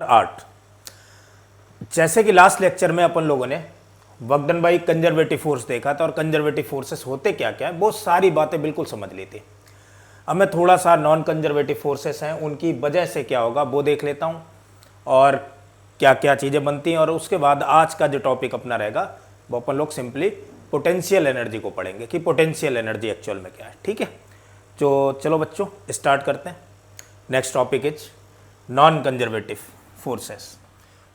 Art. जैसे कि last lecture में अपन लोगों ने वगडन बाई कंजर्वेटिव फोर्स देखा था और कंजर्वेटिव फोर्सेस होते क्या क्या है, बहुत सारी बातें बिल्कुल समझ ली थी। अब मैं थोड़ा सा नॉन कंजर्वेटिव फोर्सेस हैं उनकी वजह से क्या होगा वो देख लेता हूँ और क्या क्या चीज़ें बनती हैं, और उसके बाद आज का जो टॉपिक अपना रहेगा वो अपन लोग सिंपली पोटेंशियल एनर्जी को पढ़ेंगे कि पोटेंशियल एनर्जी एक्चुअल में क्या है। ठीक है, तो चलो बच्चों स्टार्ट करते हैं। Next topic is non conservative forces.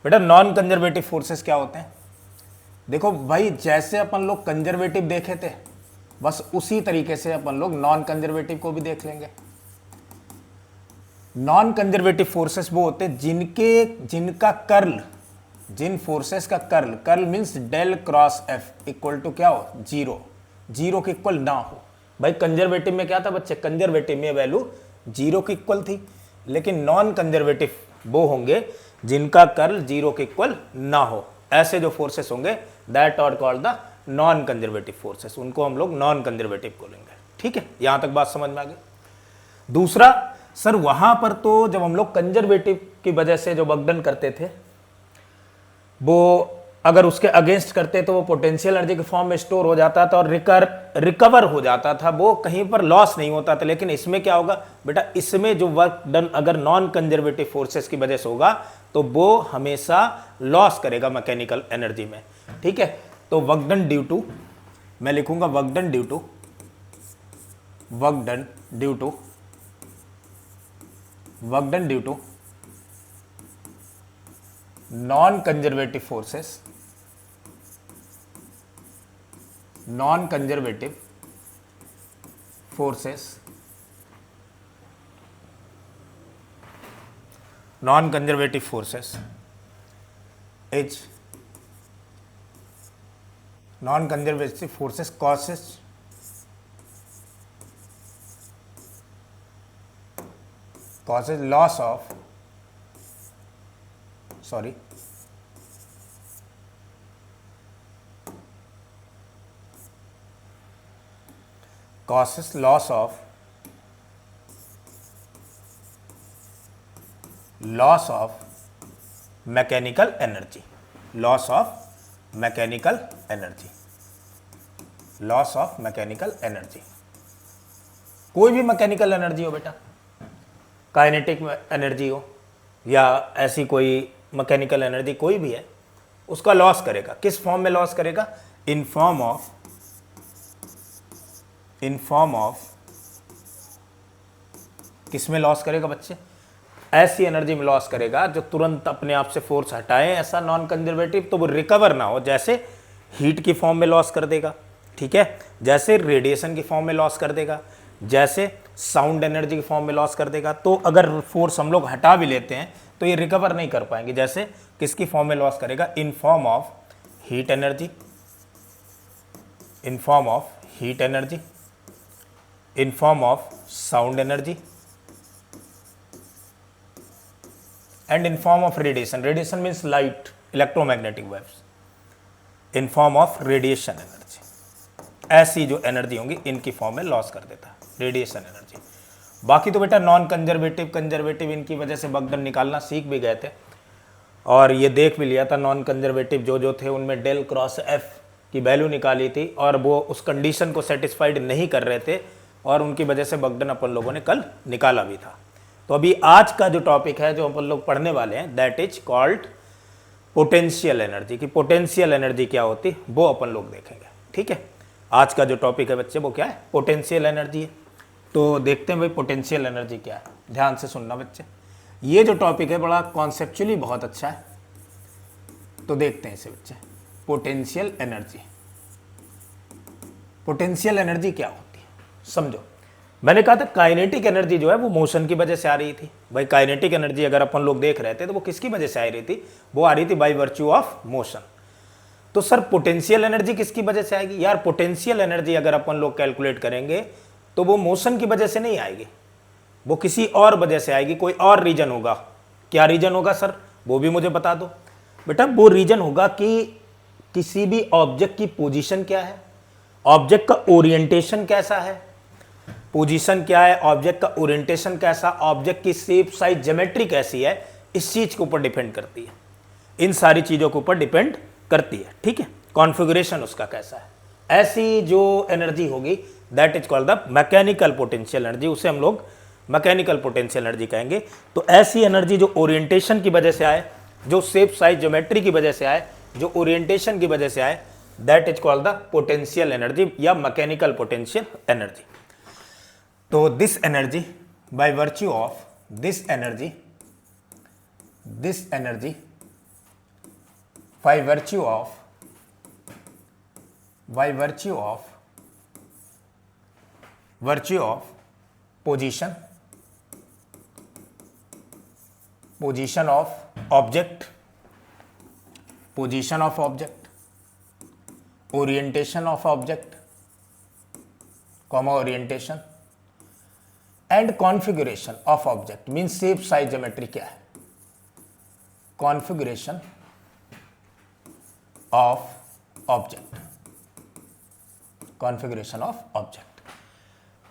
बेटा नॉन कंजर्वेटिव फोर्सेस क्या होते हैं? देखो भाई, जैसे अपन लोग कंजर्वेटिव देखे थे बस उसी तरीके से अपन लोग नॉन कंजर्वेटिव को भी देख लेंगे। नॉन कंजर्वेटिव फोर्सेस वो होते हैं जिनका कर्ल, जिन फोर्सेस का curl means del cross F equal to क्या हो, जीरो के इक्वल ना हो। भाई कंजर्वेटिव में क्या था बच्चे, कंजर्वेटिव में वैल्यू जीरो के इक्वल थी, लेकिन नॉन कंजर्वेटिव वो होंगे जिनका कर्ल जीरो के इक्वल ना हो। ऐसे जो फोर्सेस होंगे that are called the non conservative forces, उनको हम लोग नॉन कंजर्वेटिव बोलेंगे। ठीक है, यहां तक बात समझ में आ गई। दूसरा, सर वहां पर तो जब हम लोग कंजर्वेटिव की वजह से जो वगडन करते थे वो अगर उसके अगेंस्ट करते तो वो पोटेंशियल एनर्जी के फॉर्म में स्टोर हो जाता था और रिकवर हो जाता था, वो कहीं पर लॉस नहीं होता था। लेकिन इसमें क्या होगा बेटा, इसमें जो वर्क डन अगर नॉन कंजर्वेटिव फोर्सेस की वजह से होगा तो वो हमेशा लॉस करेगा मैकेनिकल एनर्जी में। ठीक है, तो वगडन ड्यू टू, मैं लिखूंगा work done due to non conservative forces, non conservative forces is non conservative forces causes loss of mechanical energy, loss of mechanical energy. कोई भी मैकेनिकल एनर्जी हो बेटा, काइनेटिक एनर्जी हो या ऐसी कोई मैकेनिकल एनर्जी कोई भी है, उसका लॉस करेगा। किस फॉर्म में लॉस करेगा? इन फॉर्म ऑफ किस में लॉस करेगा बच्चे? ऐसी एनर्जी में लॉस करेगा जो तुरंत अपने आप से फोर्स हटाए ऐसा नॉन कंजर्वेटिव, तो वो रिकवर ना हो। जैसे हीट की फॉर्म में लॉस कर देगा, ठीक है, जैसे रेडिएशन की फॉर्म में लॉस कर देगा, जैसे साउंड एनर्जी की फॉर्म में लॉस कर देगा। तो अगर फोर्स हम लोग हटा भी लेते हैं तो ये रिकवर नहीं कर पाएंगे। जैसे किसकी फॉर्म में लॉस करेगा? In form of heat energy, in form of sound energy and in form of radiation means light, electromagnetic waves, in form of radiation energy. ऐसी जो एनर्जी होंगी इनकी फॉर्म में लॉस कर देता है रेडिएशन एनर्जी। बाकी तो बेटा नॉन कंजर्वेटिव इनकी वजह से वगडन निकालना सीख भी गए थे और ये देख भी लिया था। नॉन कंजर्वेटिव जो थे उनमें डेल क्रॉस एफ की वैल्यू निकाली थी और वो उस कंडीशन को सेटिस्फाइड नहीं कर रहे थे और उनकी वजह से वगडन अपन लोगों ने कल निकाला भी था। तो अभी आज का जो टॉपिक है जो अपन लोग पढ़ने वाले हैं that is called potential energy. की पोटेंशियल एनर्जी क्या होती है वो अपन लोग देखेंगे। ठीक है, आज का जो टॉपिक है बच्चे वो क्या है? पोटेंशियल एनर्जी है। तो देखते हैं भाई पोटेंशियल एनर्जी क्या है। ध्यान से सुनना बच्चे, ये जो टॉपिक है बड़ा कॉन्सेप्चुअली बहुत अच्छा है। तो देखते हैं इसे बच्चे। पोटेंशियल एनर्जी क्या होती है समझो। मैंने कहा था काइनेटिक एनर्जी जो है वो मोशन की वजह से आ रही थी। भाई काइनेटिक एनर्जी अगर अपन लोग देख रहे थे तो वो किसकी वजह से आ रही थी? वो आ रही थी बाय वर्च्यू ऑफ मोशन। तो सर पोटेंशियल एनर्जी किसकी वजह से आएगी? यार पोटेंशियल एनर्जी अगर अपन लोग कैलकुलेट करेंगे तो वो मोशन की वजह से नहीं आएगी, वो किसी और वजह से आएगी, कोई और रीजन होगा। क्या रीजन होगा सर? वो भी मुझे बता दो बेटा। वो रीजन होगा कि किसी भी ऑब्जेक्ट की पोजीशन क्या है, ऑब्जेक्ट का ओरिएंटेशन कैसा है, पोजीशन क्या है, ऑब्जेक्ट का ओरिएंटेशन कैसा, ऑब्जेक्ट की शेप साइज ज्योमेट्री कैसी है, इस चीज के ऊपर डिपेंड करती है, इन सारी चीजों के ऊपर डिपेंड करती है, ठीक है। कॉन्फ़िगरेशन उसका कैसा है, ऐसी जो एनर्जी होगी that is called the mechanical potential energy, उसे हम लोग मैकेनिकल पोटेंशियल एनर्जी कहेंगे। तो ऐसी एनर्जी जो ओरिएंटेशन की वजह से आए, जो शेप साइज ज्योमेट्री की वजह से आए, जो ओरिएंटेशन की वजह से आए, that is called the potential energy या मैकेनिकल पोटेंशियल एनर्जी। तो this energy by virtue of this energy by virtue of position of object, orientation of object, orientation and configuration of object, means shape size geometry क्या है, configuration of object,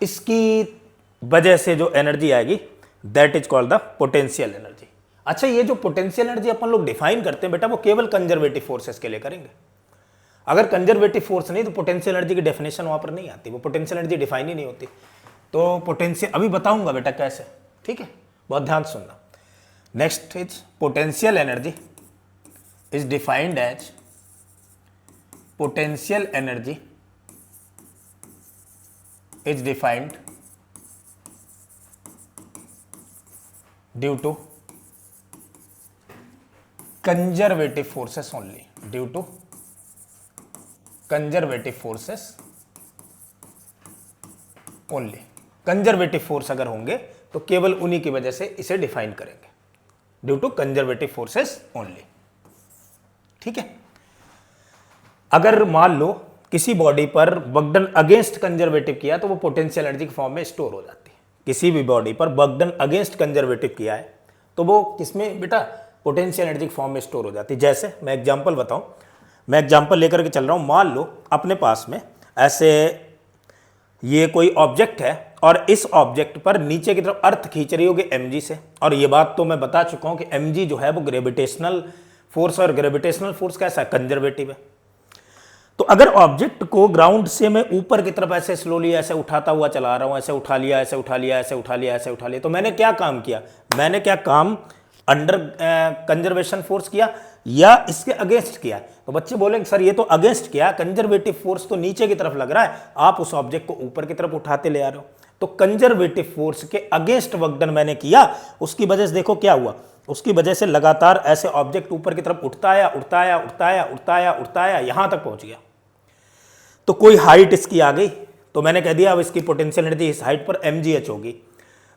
इसकी वजह से जो energy आएगी that is called the potential energy. अच्छा, ये जो पोटेंशियल एनर्जी अपन लोग डिफाइन करते हैं बेटा, वो केवल कंजर्वेटिव फोर्सेस के लिए करेंगे। अगर कंजर्वेटिव फोर्स नहीं तो पोटेंशियल एनर्जी की डेफिनेशन वहां पर नहीं आती, वो पोटेंशियल एनर्जी डिफाइन ही नहीं होती। तो पोटेंशियल अभी बताऊंगा बेटा कैसे, ठीक है, बहुत ध्यान सुनना। Next is potential energy is defined as potential energy is defined due to conservative forces only, due to conservative forces only। Conservative force अगर होंगे तो केवल उन्हीं की वजह से इसे डिफाइन करेंगे, due to conservative forces only, ठीक है। अगर मान लो किसी बॉडी पर बर्डन अगेंस्ट कंजर्वेटिव किया तो वो पोटेंशियल एनर्जी के फॉर्म में स्टोर हो जाती है। किसी भी बॉडी पर बर्डन अगेंस्ट कंजर्वेटिव किया है तो वो किसमें बेटा, पोटेंशियल एनर्जी के फॉर्म में स्टोर हो जाती है। जैसे मैं एग्जांपल बताऊं, मैं एग्जांपल लेकर के चल रहा हूं। मान लो अपने पास में ऐसे ये कोई ऑब्जेक्ट है और इस ऑब्जेक्ट पर नीचे की तरफ अर्थ खींच रही होगी mg से, और ये बात तो मैं बता चुका हूं कि mg जो है वो ग्रेविटेशनल फोर्स, और ग्रेविटेशनल फोर्स कैसा है, कंजर्वेटिव है। तो अगर ऑब्जेक्ट को ग्राउंड से मैं ऊपर की तरफ ऐसे स्लोली ऐसे उठाता हुआ चला रहा हूं, ऐसे उठा लिया, ऐसे उठा लिया, ऐसे उठा लिया, ऐसे उठा लिया, तो मैंने क्या काम किया, मैंने क्या काम अंडर कंजर्वेशन फोर्स किया या इसके अगेंस्ट किया। तो बच्चे बोलेंगे सर ये तो अगेंस्ट किया, कंजर्वेटिव फोर्स तो नीचे की तरफ लग रहा है, आप उस ऑब्जेक्ट को ऊपर की तरफ उठाते ले आ रहे हो। तो कंजर्वेटिव फोर्स के अगेंस्ट वर्क मैंने किया, उसकी वजह से देखो क्या हुआ, उसकी वजह से लगातार ऐसे ऑब्जेक्ट ऊपर की तरफ उठता आया, उठता आया, उठता आया, उठता आया, उठता आया, यहां तक पहुंच गया। तो कोई हाइट इसकी आ गई तो मैंने कह दिया अब इसकी पोटेंशियल एनर्जी इस हाइट पर mgh होगी।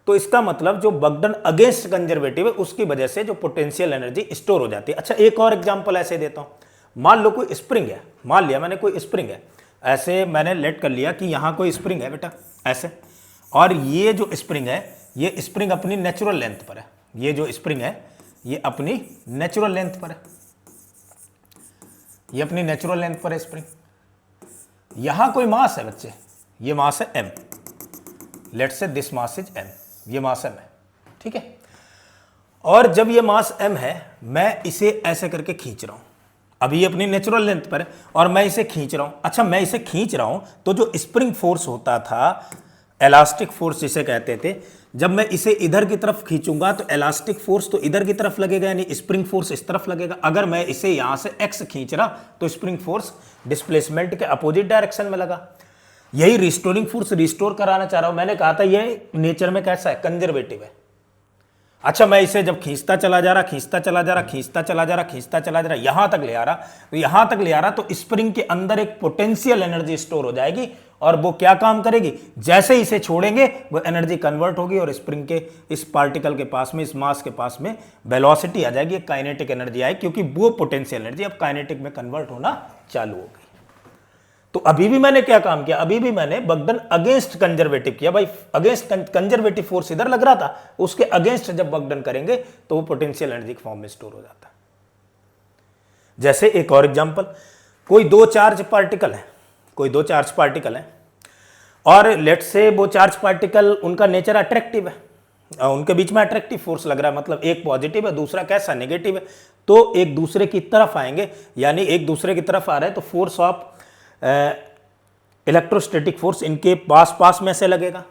तो इसका मतलब जो बर्डन अगेंस्ट कंजर्वेटिव है उसकी वजह से जो पोटेंशियल एनर्जी स्टोर हो जाती है। अच्छा, एक और एग्जांपल ऐसे देता हूं। मान लो कोई स्प्रिंग है, मान लिया मैंने कोई स्प्रिंग है, ऐसे मैंने लेट कर लिया कि यहां कोई स्प्रिंग है बेटा ऐसे, और ये जो स्प्रिंग है ये स्प्रिंग अपनी नेचुरल लेंथ पर है, ये जो स्प्रिंग है ये अपनी नेचुरल लेंथ पर है, ये अपनी नेचुरल लेंथ पर है स्प्रिंग। यहां कोई मास है बच्चे, ये मास है m, let's say this mass is m, ये मास m है, ठीक है। और जब ये मास m है मैं इसे ऐसे करके खींच रहा हूं, अभी ये अपनी नेचुरल लेंथ पर है और मैं इसे खींच रहा हूं। अच्छा, मैं इसे खींच रहा हूं तो जो स्प्रिंग फोर्स होता था, इलास्टिक फोर्स जिसे कहते थे, जब मैं इसे इधर की तरफ खींचूंगा तो इलास्टिक फोर्स तो इधर की तरफ लगेगा, यानी स्प्रिंग फोर्स इस तरफ लगेगा। अगर मैं इसे यहां से x खींच रहा तो स्प्रिंग फोर्स डिस्प्लेसमेंट के अपोजिट डायरेक्शन में लगा। यही रिस्टोरिंग फोर्स रिस्टोर कराना चाह रहा हूं। मैंने कहा था ये नेचर में कैसा है, कंजर्वेटिव है। अच्छा, मैं इसे जब खींचता चला जा रहा, खींचता चला जा रहा, खींचता चला जा रहा, खींचता चला जा रहा, यहां तक ले आ रहा, तो यहां तक ले आ रहा तो स्प्रिंग के अंदर एक पोटेंशियल एनर्जी स्टोर हो जाएगी और वो क्या काम करेगी, जैसे इसे छोड़ेंगे वो एनर्जी कन्वर्ट होगी और स्प्रिंग के इस पार्टिकल के पास में, इस मास के पास में वेलोसिटी आ जाएगी, काइनेटिक एनर्जी आएगी, क्योंकि वो पोटेंशियल एनर्जी अब काइनेटिक में कन्वर्ट होना चालू हो गई। तो अभी भी मैंने क्या काम किया, अभी भी मैंने बर्डन अगेंस्ट कंजर्वेटिव किया। भाई अगेंस्ट कंजर्वेटिव फोर्स इधर लग रहा था, उसके अगेंस्ट जब बर्डन करेंगे तो वो पोटेंशियल एनर्जी के फॉर्म में स्टोर हो जाता है। जैसे एक और एग्जांपल, कोई दो चार्ज पार्टिकल है, कोई दो चार्ज पार्टिकल है और लेट्स से वो चार्ज पार्टिकल उनका नेचर अट्रैक्टिव है, उनके बीच में अट्रैक्टिव फोर्स लग रहा है, मतलब एक पॉजिटिव है दूसरा कैसा नेगेटिव है, तो एक दूसरे की तरफ आएंगे, यानी एक दूसरे की तरफ आ रहे हैं तो फोर्स ऑफ इलेक्ट्रोस्टैटिक फोर्स इनके पास पास में से लगेगा।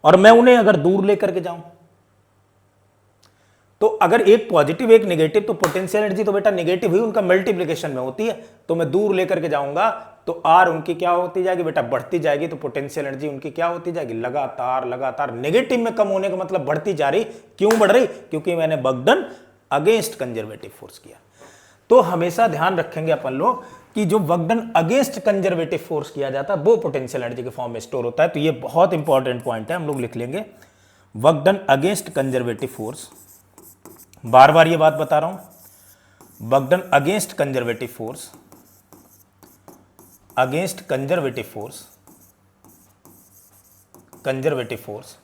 और मैं उन्हें अगर दूर लेकर के जाऊं तो अगर एक पॉजिटिव एक नेगेटिव, तो पोटेंशियल एनर्जी तो बेटा नेगेटिव हुई, उनका मल्टीप्लिकेशन में होती है, तो मैं दूर लेकर के जाऊंगा तो आर उनकी क्या होती जाएगी बेटा, बढ़ती जाएगी। तो पोटेंशियल एनर्जी उनकी क्या होती जाएगी, लगातार लगातार नेगेटिव में कम होने का मतलब बढ़ती जा रही। क्यों बढ़ रही, क्योंकि मैंने बर्डन अगेंस्ट कंजर्वेटिव फोर्स किया। तो हमेशा ध्यान रखेंगे अपन लोग कि जो बर्डन अगेंस्ट कंजर्वेटिव फोर्स किया जाता है वो पोटेंशियल एनर्जी के फॉर्म में स्टोर होता है। तो ये बहुत इंपॉर्टेंट पॉइंट है, हम लोग लिख लेंगे बर्डन अगेंस्ट कंजर्वेटिव फोर्स। बार बार ये बात बता रहा हूं, burden against conservative force, against conservative force, conservative force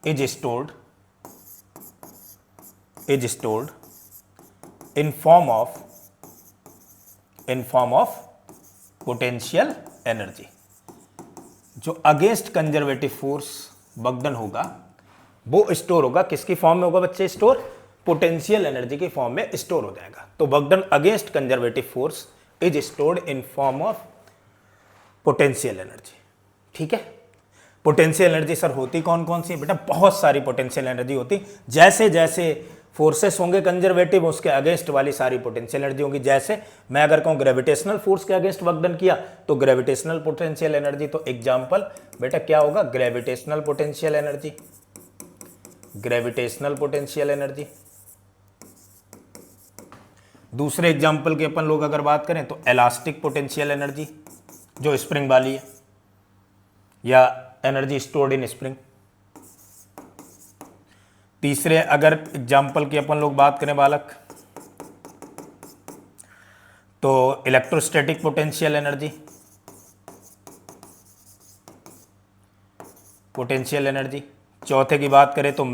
is stored in form of potential energy। जो अगेंस्ट कंजर्वेटिव फोर्स बर्डन होगा वो स्टोर होगा, किसकी फॉर्म में होगा बच्चे स्टोर, पोटेंशियल एनर्जी के फॉर्म में स्टोर हो जाएगा। तो burden against conservative force is stored in form of potential energy. ठीक है, पोटेंशियल एनर्जी सर होती कौन कौन सी, बेटा बहुत सारी पोटेंशियल एनर्जी होती। जैसे जैसे फोर्सेस होंगे कंजर्वेटिव उसके अगेंस्ट वाली सारी पोटेंशियल एनर्जी होगी। जैसे मैं अगर कहूं ग्रेविटेशनल फोर्स के अगेंस्ट बर्डन किया तो ग्रेविटेशनल पोटेंशियल एनर्जी, तो एग्जांपल बेटा क्या होगा, gravitational potential energy, gravitational potential energy. दूसरे एग्जांपल के अपन लोग अगर बात करें तो इलास्टिक पोटेंशियल एनर्जी जो स्प्रिंग वाली है, या एनर्जी स्टोर्ड इन स्प्रिंग। तीसरे अगर एग्जाम्पल की अपन लोग बात करें बालक तो electrostatic potential energy, potential energy. चौथे की बात करें तो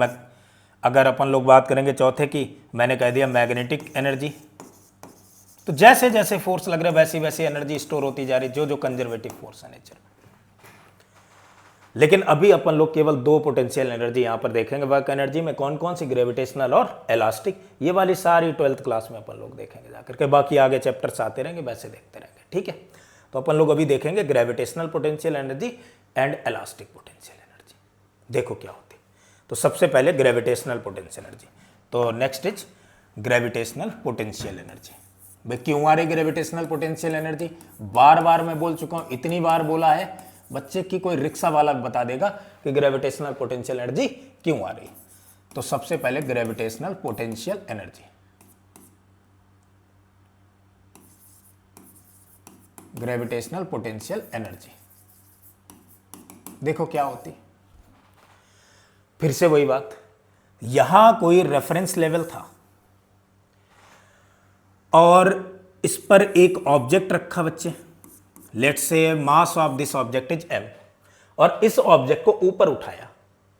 अगर अपन लोग बात करेंगे चौथे की, मैंने कह दिया मैग्नेटिक एनर्जी। तो जैसे जैसे फोर्स लग रहा है वैसी वैसी एनर्जी स्टोर होती जा रही, जो जो कंजर्वेटिव फोर्स है नेचर। लेकिन अभी अपन लोग केवल दो पोटेंशियल एनर्जी यहां पर देखेंगे वर्क एनर्जी में, कौन कौन सी, ग्रेविटेशनल और इलास्टिक। ये वाली सारी 12th क्लास में अपन लोग देखेंगे जाकर के, बाकी आगे चैप्टर्स आते रहेंगे वैसे देखते रहेंगे। ठीक है, तो अपन लोग अभी देखेंगे gravitational potential energy and elastic potential energy. देखो क्या होती। तो सबसे पहले ग्रेविटेशनल पोटेंशियल एनर्जी, तो next is gravitational potential energy. भाई क्यों आ रही ग्रेविटेशनल पोटेंशियल एनर्जी, बार बार मैं बोल चुका हूं, इतनी बार बोला है बच्चे की कोई रिक्शा वाला बता देगा कि ग्रेविटेशनल पोटेंशियल एनर्जी क्यों आ रही। तो सबसे पहले gravitational potential energy, gravitational potential energy देखो क्या होती। फिर से वही बात, यहां कोई रेफरेंस लेवल था और इस पर एक ऑब्जेक्ट रखा बच्चे, let's say mass of this object is m, और इस ऑब्जेक्ट को ऊपर उठाया,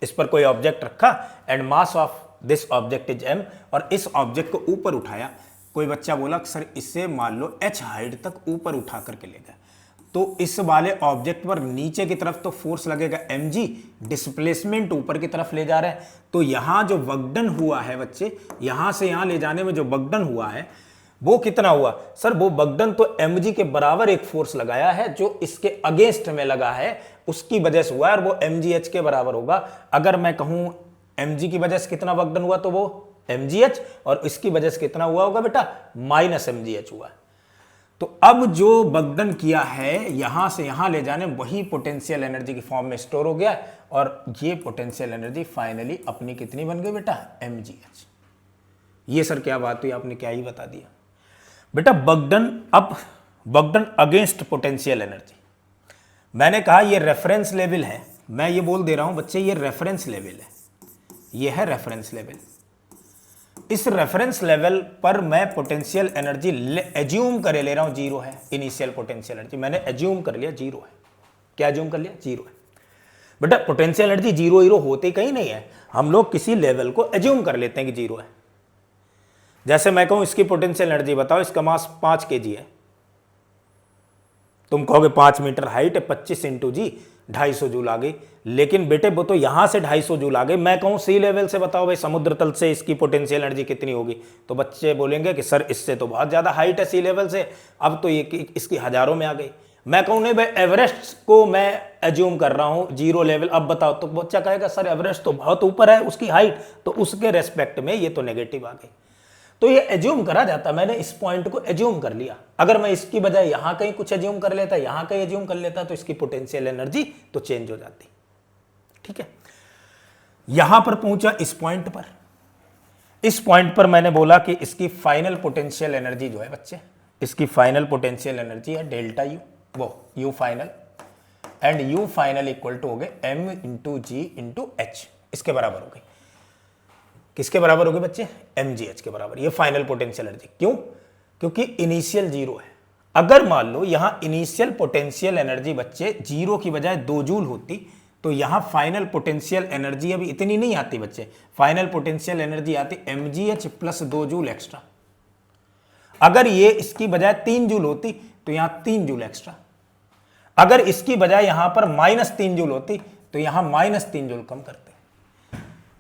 इस पर कोई ऑब्जेक्ट रखा and mass of this object is m, और इस ऑब्जेक्ट को ऊपर उठाया। कोई बच्चा बोला सर इससे मान लो h हाइट तक ऊपर उठा करके ले गए, तो इस वाले ऑब्जेक्ट पर नीचे की तरफ तो फोर्स लगेगा mg, डिस्प्लेसमेंट ऊपर की तरफ ले जा रहा है। तो यहां जो बर्डन हुआ है बच्चे, यहां से यहां ले जाने में जो बर्डन हुआ है वो कितना हुआ सर, वो बर्डन तो mg के बराबर एक फोर्स लगाया है जो इसके अगेंस्ट में लगा है, उसकी वजह से हुआ है, और वो mgh के बराबर होगा। अगर मैं कहूं mg की वजह से कितना बर्डन हुआ तो वो mgh, और इसकी वजह से कितना हुआ होगा बेटा, माइनस mgh हुआ। तो अब जो बर्डन किया है यहां से यहां ले जाने, वही पोटेंशियल एनर्जी की फॉर्म में स्टोर हो गया, और ये पोटेंशियल एनर्जी फाइनली अपनी कितनी बन गई बेटा, mgh। ये सर क्या बात हुई, आपने क्या ही बता दिया बेटा। बर्डन अगेंस्ट पोटेंशियल एनर्जी, मैंने कहा ये रेफरेंस लेवल है, मैं ये बोल दे रहा हूं बच्चे ये रेफरेंस लेवल है, ये है रेफरेंस लेवल। इस रेफरेंस लेवल पर मैं पोटेंशियल एनर्जी एज्यूम करे ले रहा हूं जीरो है, इनिशियल पोटेंशियल एनर्जी मैंने एज्यूम कर लिया जीरो है। क्या एज्यूम कर लिया, जीरो है। बेटा पोटेंशियल एनर्जी जीरो हीरो होते कहीं नहीं है, हम लोग किसी लेवल को एज्यूम कर लेते हैं कि जीरो है। जैसे मैं कहूं इसकी पोटेंशियल एनर्जी बताओ, इसका मास 5 kg है, तुम कहोगे 5 मीटर हाइट है, 25 × g 250 जूल आ गई। लेकिन बेटे वो तो यहां से 250 जूल आ गई, मैं कहूं सी लेवल से बताओ भाई समुद्र तल से इसकी पोटेंशियल एनर्जी कितनी होगी, तो बच्चे बोलेंगे कि सर इससे तो बहुत ज्यादा हाइट है सी लेवल से, अब तो ये इसकी हजारों में आ गई। मैं कहूं नहीं भाई एवरेस्ट को मैं एज्यूम कर रहा हूं 0 लेवल, अब बताओ, तो बच्चा कहेगा सर एवरेस्ट तो बहुत ऊपर है उसकी हाइट, तो उसके रेस्पेक्ट में ये तो नेगेटिव आ गई। तो ये एज्यूम करा जाता, मैंने इस पॉइंट को एज्यूम कर लिया। अगर मैं इसकी बजाय यहां कहीं कुछ एज्यूम कर लेता, यहां कहीं एज्यूम कर लेता, तो इसकी पोटेंशियल एनर्जी तो चेंज हो जाती। ठीक है, यहां पर पहुंचा इस पॉइंट पर, इस पॉइंट पर मैंने बोला कि इसकी फाइनल पोटेंशियल एनर्जी जो है बच्चे, इसकी फाइनल पोटेंशियल एनर्जी है डेल्टा यू, वो U final, and U final equal to हो गए M into G into H, इसके बराबर हो गई। किसके बराबर हो गए बच्चे? एम जी एच के बराबर, ये फाइनल पोटेंशियल एनर्जी। क्यों? क्योंकि इनिशियल 0 है। अगर मान लो यहां इनिशियल पोटेंशियल एनर्जी बच्चे 0 की बजाय 2 जूल होती, तो यहां फाइनल पोटेंशियल एनर्जी अभी इतनी नहीं आती बच्चे, फाइनल पोटेंशियल एनर्जी आती M G H plus 2 joule extra. अगर ये इसकी बजाय 3 जूल होती तो यहां 3 जूल एक्स्ट्रा। अगर इसकी बजाय यहां पर -3 जूल होती तो यहां -3 जूल कम करते।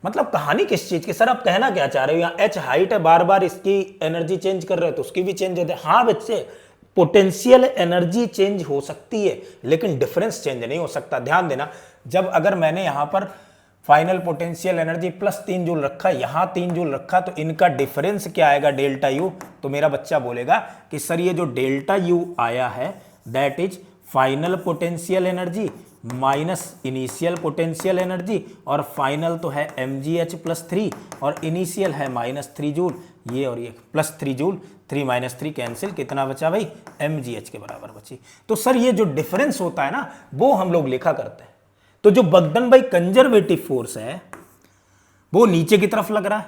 मतलब कहानी किस चीज की? सर आप कहना क्या चाह रहे हो? यहां एच हाइट है, बार बार इसकी एनर्जी चेंज कर रहे हो तो उसकी भी चेंज होती है। हाँ बच्चे, पोटेंशियल एनर्जी चेंज हो सकती है लेकिन डिफरेंस चेंज नहीं हो सकता। ध्यान देना, जब अगर मैंने यहां पर फाइनल पोटेंशियल एनर्जी +3 जूल रखा, यहां 3 जूल रखा, तो इनका डिफरेंस क्या आएगा? Delta U. तो मेरा बच्चा बोलेगा कि सर ये जो डेल्टा यू आया है that is final potential energy minus initial potential energy, और फाइनल तो है mgh +3 और इनिशियल है -3 जूल, ये और ये +3 जूल, 3 - 3 कैंसिल, कितना बचा भाई? mgh के बराबर बची। तो सर ये जो डिफरेंस होता है ना, वो हम लोग लिखा करते हैं। तो जो बगडन बाई कंजर्वेटिव फोर्स है वो नीचे की तरफ लग रहा है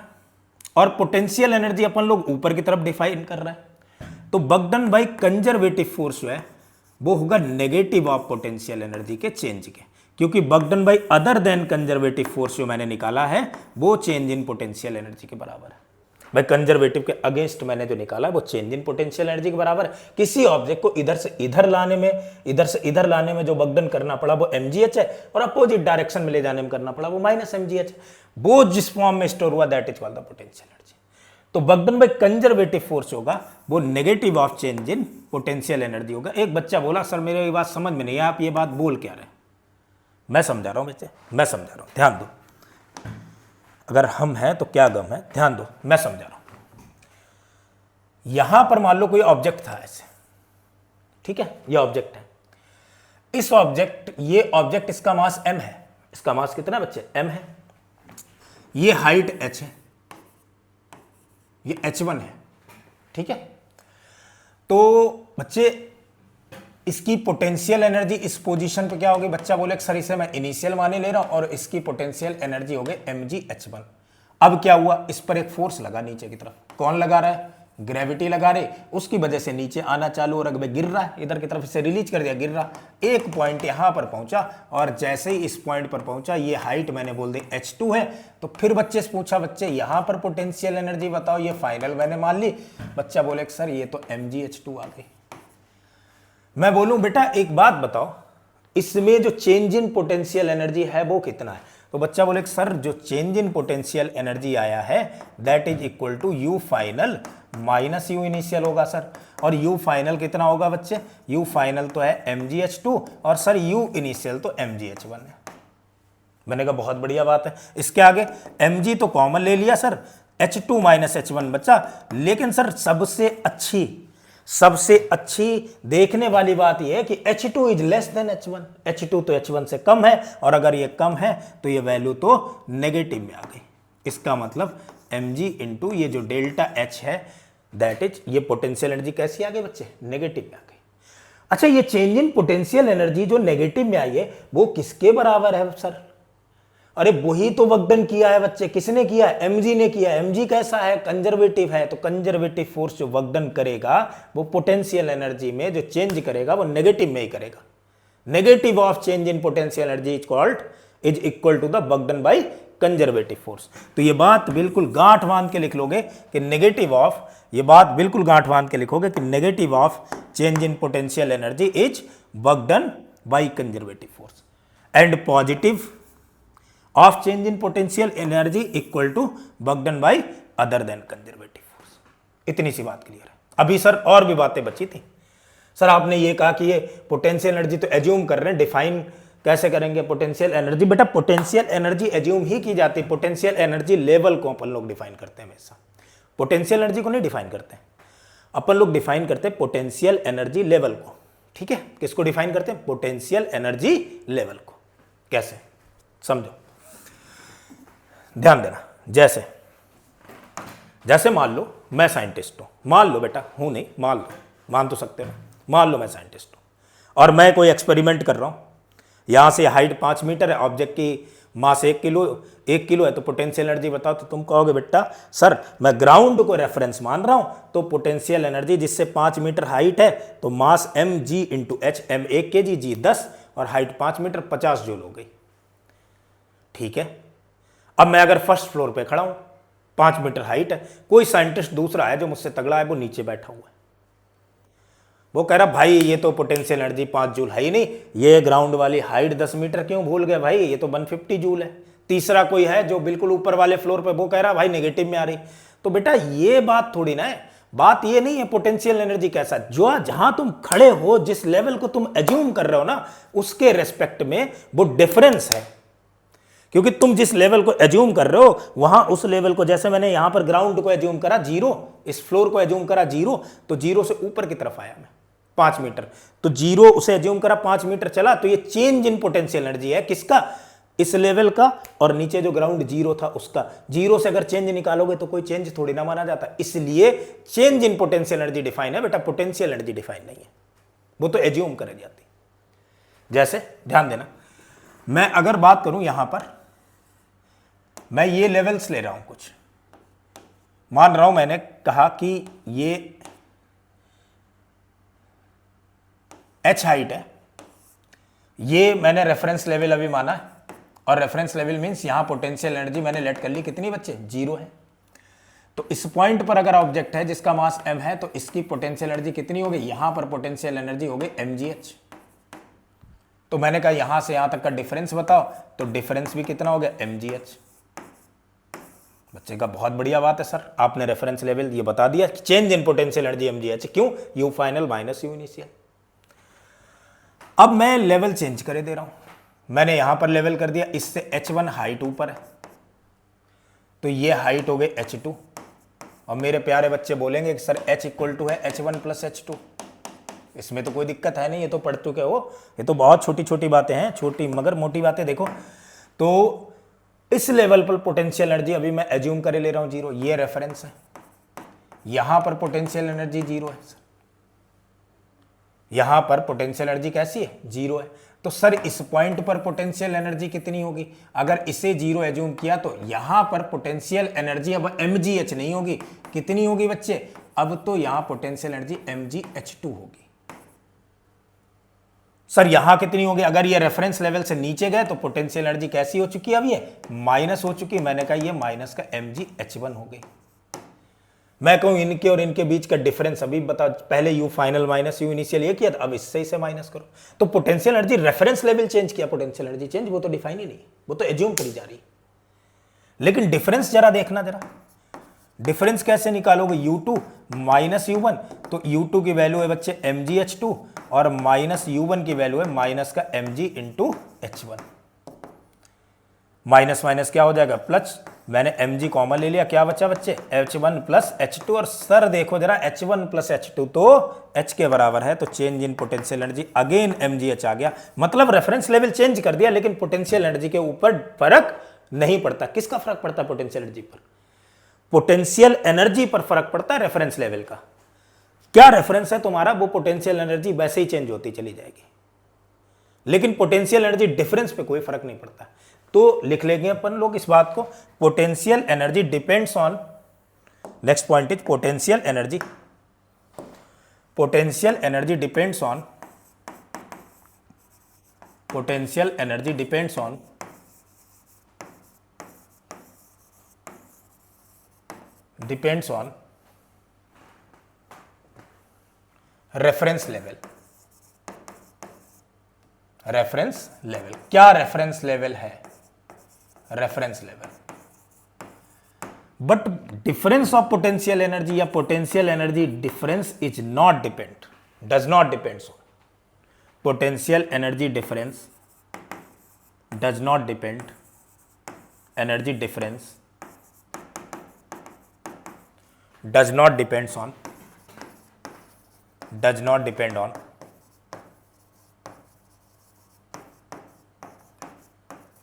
और पोटेंशियल एनर्जी अपन लोग ऊपर की तरफ डिफाइन कर रहे हैं। तो बगडन बाई कंजर्वेटिव फोर्स जो है वो होगा नेगेटिव ऑफ पोटेंशियल एनर्जी के चेंज के, क्योंकि work done by other than conservative force जो मैंने निकाला है वो चेंज इन पोटेंशियल एनर्जी के बराबर है। भाई कंजर्वेटिव के अगेंस्ट मैंने जो निकाला वो चेंज इन पोटेंशियल एनर्जी के बराबर है। किसी ऑब्जेक्ट को इधर से इधर लाने में, इधर से इधर लाने में जो बगडन करना पड़ा वो mgh है, और अपोजिट डायरेक्शन में ले जाने में करना पड़ा वो -mgh है। वो जिस फॉर्म में स्टोर हुआ that is called the potential energy. तो बगडन बाई कंजर्वेटिव फोर्स होगा वो negative of change in potential energy होगा। एक बच्चा बोला सर मेरे ये बात समझ में नहीं है, आप ये बात बोल क्या रहे हैं? मैं समझा रहा हूं बच्चे, मैं समझा रहा हूं, ध्यान दो। अगर हम हैं तो क्या गम है, ध्यान दो, मैं समझा रहा हूं। यहां पर मान लो कोई ऑब्जेक्ट था ऐसे, ठीक है, ये ऑब्जेक्ट है। इस ऑब्जेक्ट, ये ऑब्जेक्ट, इसका मास m है। इसका मास कितना बच्चे? m है। ये हाइट h है, ये h1 है, ठीक है। तो बच्चे इसकी पोटेंशियल एनर्जी इस पोजीशन पे क्या होगी? बच्चा बोले सर इसे मैं इनिशियल माने ले रहा हूं और इसकी पोटेंशियल एनर्जी हो गई mgh1। अब क्या हुआ? इस पर एक फोर्स लगा नीचे की तरफ। कौन लगा रहा है? ग्रेविटी लगा रही, उसकी वजह से नीचे आना चालू हो रहा है, गिर रहा है, इधर की तरफ इसे रिलीज कर दिया, गिर रहा। एक पॉइंट यहां पर पहुंचा और जैसे ही इस पॉइंट पर पहुंचा, ये हाइट मैंने बोल दी h2 है। तो फिर बच्चे से पूछा बच्चे यहां पर पोटेंशियल एनर्जी बताओ, ये फाइनल मैंने मान ली। बच्चा बोले सर ये तो mgh2 आ गई। मैं बोलूं बेटा एक बात बताओ, इसमें जो चेंज इन पोटेंशियल एनर्जी है वो कितना है? तो बच्चा बोले सर जो चेंज इन पोटेंशियल एनर्जी आया है that is equal to U final minus U initial होगा सर। और यू फाइनल कितना होगा बच्चे? यू फाइनल तो है mgh2 और सर यू इनिशियल तो mgh1 है। मैंने कहा बहुत बढ़िया बात है। इसके आगे mg तो कॉमन ले लिया सर, h2 - h1 बच्चा। लेकिन सर सबसे अच्छी देखने वाली बात यह है कि h2 is less than h1। h2 तो h1 से कम है, और अगर ये कम है तो ये वैल्यू तो नेगेटिव में आ गई। इसका मतलब mg इंटू ये जो डेल्टा h है दैट इज, ये पोटेंशियल एनर्जी कैसी आ गई बच्चे? नेगेटिव में आ गई। अच्छा, ये चेंज इन पोटेंशियल एनर्जी जो नेगेटिव में आई है वो किसके बराबर है सर? अरे वही तो बगडन किया है बच्चे। किसने किया है? mg ने किया है। mg कैसा है? कंजर्वेटिव है। तो कंजर्वेटिव फोर्स जो बगडन करेगा वो पोटेंशियल एनर्जी में जो चेंज करेगा वो नेगेटिव में ही करेगा। Negative of change in potential energy is equal to the work done by conservative force. तो ये बात बिल्कुल गांठ बांध के लिख लोगे कि नेगेटिव ऑफ, ये बात बिल्कुल गांठ बांध के लिखोगे कि negative of change in potential energy is work done by conservative force. And positive of change in potential energy equal to work done by other than conservative force. इतनी सी बात क्लियर है। अभी सर और भी बातें बची थी। सर आपने ये कहा कि ये पोटेंशियल एनर्जी तो एज्यूम कर रहे हैं, डिफाइन कैसे करेंगे पोटेंशियल एनर्जी? बेटा पोटेंशियल एनर्जी एज्यूम ही की जाती है, पोटेंशियल एनर्जी लेवल को अपन लोग डिफाइन करते हैं हमेशा, पोटेंशियल एनर्जी को नहीं डिफाइन करते हैं। अपन लोग डिफाइन करते हैं पोटेंशियल एनर्जी लेवल को, ठीक है? किसको डिफाइन करते हैं? पोटेंशियल एनर्जी लेवल को। कैसे? समझो, ध्यान देना। जैसे जैसे मान लो मैं साइंटिस्ट हूं, मान लो बेटा, हूं नहीं, मान लो, मान तो सकते हो, मान लो मैं साइंटिस्ट हूं और मैं कोई एक्सपेरिमेंट कर रहा हूं। यहां से हाइट 5 मीटर है, ऑब्जेक्ट की मास 1 किलो है, तो पोटेंशियल एनर्जी बताओ। तो तुम कहोगे बेटा सर मैं ग्राउंड को रेफरेंस मान रहा हूं, तो पोटेंशियल एनर्जी जिससे 5 मीटर हाइट है तो mass M G into H, M 1 kg, G 10 और हाइट 5 मीटर 50 जूल हो गई, ठीक है? अब मैं अगर फर्स्ट फ्लोर पे खड़ा हूं, 5 मीटर हाइट है, कोई साइंटिस्ट दूसरा है जो मुझसे तगड़ा है, वो नीचे बैठा हुआ है, वो कह रहा भाई ये तो पोटेंशियल एनर्जी 5 जूल है ही नहीं, ये ग्राउंड वाली हाइट 10 मीटर क्यों भूल गए भाई, ये तो 150 जूल है। तीसरा कोई है जो बिल्कुल ऊपर वाले फ्लोर पे, वो कह रहा भाई नेगेटिव में आ रही। तो बेटा ये बात थोड़ी ना है, बात ये नहीं है पोटेंशियल एनर्जी कैसा, जो जहां तुम खड़े हो, जिस लेवल को तुम एज्यूम कर रहे हो ना, उसके रेस्पेक्ट में वो डिफरेंस है। क्योंकि तुम जिस लेवल को एज्यूम कर रहे हो वहां उस लेवल को, जैसे मैंने यहां पर ग्राउंड को एज्यूम करा 0, इस फ्लोर को एज्यूम करा 0, तो 0 से ऊपर की तरफ आया मैं 5 मीटर, तो 0 उसे एज्यूम करा 5 मीटर चला, तो ये चेंज इन पोटेंशियल एनर्जी है। किसका? इस लेवल का, और नीचे जो ग्राउंड 0 था उसका। 0 से अगर चेंज निकालोगे तो कोई चेंज थोड़ी ना माना जाता, इसलिए change in potential energy define है बेटा, पोटेंशियल एनर्जी डिफाइन नहीं है, वो तो एज्यूम करे जाती। जैसे ध्यान देना, मैं अगर बात करूं यहां पर, मैं ये लेवल्स ले रहा हूं, कुछ मान रहा हूं, मैंने कहा कि ये h हाइट है, ये मैंने रेफरेंस लेवल अभी माना है, और रेफरेंस लेवल मींस यहां पोटेंशियल एनर्जी मैंने लेट कर ली, कितनी बच्चे? 0 है। तो इस पॉइंट पर अगर ऑब्जेक्ट है जिसका मास m है, तो इसकी पोटेंशियल एनर्जी कितनी हो गई? यहां पर पोटेंशियल एनर्जी हो गई mgh। तो मैंने कहा यहां से यहां तक का डिफरेंस बताओ, तो डिफरेंस भी कितना हो गया? mgh। बच्चे का बहुत बढ़िया बात है सर, आपने रेफरेंस लेवल ये बता दिया, change in potential energy mgh, क्यों? u final minus u initial. अब मैं लेवल चेंज करे दे रहा हूं, मैंने यहां पर लेवल कर दिया, इससे h1 हाइट ऊपर है, तो ये हाइट हो गई h2, और मेरे प्यारे बच्चे बोलेंगे कि सर h इक्वल टू है h1 प्लस h2, इसमें तो कोई दिक्कत है नहीं, ये तो पढ़ चुके हो, ये तो बहुत छोटी छोटी बातें हैं, छोटी मगर मोटी बातें। देखो तो इस लेवल पर पोटेंशियल एनर्जी अभी मैं एज्यूम करे ले रहा हूं 0, ये रेफरेंस है, यहां पर पोटेंशियल एनर्जी 0 है सर, यहां पर पोटेंशियल एनर्जी कैसी है? 0 है। तो सर इस पॉइंट पर पोटेंशियल एनर्जी कितनी होगी? अगर इसे 0 एज्यूम किया तो यहां पर पोटेंशियल एनर्जी अब mgh नहीं होगी, कितनी होगी बच्चे? अब तो यहां पोटेंशियल एनर्जी mgh2 होगी। सर यहां कितनी होगी? अगर ये रेफरेंस लेवल से नीचे गए तो पोटेंशियल एनर्जी कैसी हो चुकी है? अब ये माइनस हो चुकी है, मैंने कहा ये माइनस का mgh1 हो गई। मैं कहूं इनके और इनके बीच का डिफरेंस अभी बता, पहले u final minus u initial ये किया था, अब इससे इसे माइनस करो, तो potential energy reference level change किया, पोटेंशियल एनर्जी चेंज, वो तो डिफाइन ही नहीं, वो तो एज्यूम करी जा रही। लेकिन डिफरेंस जरा देखना, जरा डिफरेंस कैसे निकालोगे? u2 माइनस u1, तो u2 की वैल्यू है बच्चे mgh2 और माइनस u1 की वैल्यू है माइनस का mg into h1। Minus minus क्या हो जाएगा? प्लस, मैंने mg कॉमन ले लिया, क्या बचा बच्चे? h1 प्लस h2, और सर देखो जरा h1 प्लस h2 तो h के बराबर है, तो change in potential energy again mgh आ गया, मतलब रेफरेंस लेवल चेंज कर दिया, लेकिन पोटेंशियल एनर्जी के ऊपर फर्क नहीं पड़ता। किसका फर्क पड़ता है? पोटेंशियल एनर्जी पर। पोटेंशियल एनर्जी पर फर्क पड़ता है रेफरेंस लेवल का। क्या रेफरेंस है तुम्हारा, वो पोटेंशियल एनर्जी वैसे ही चेंज होती चली जाएगी, लेकिन पोटेंशियल एनर्जी डिफरेंस पे कोई फर्क नहीं पड़ता। तो लिख लेंगे अपन लोग इस बात को, potential energy depends on, next point is potential energy, potential energy depends on, potential energy depends on reference level, reference level. क्या रेफरेंस लेवल है? Reference level. But difference of potential energy या potential energy difference is not depend, does not depends on potential energy difference, does not depend, energy difference does not depends on, does not depend on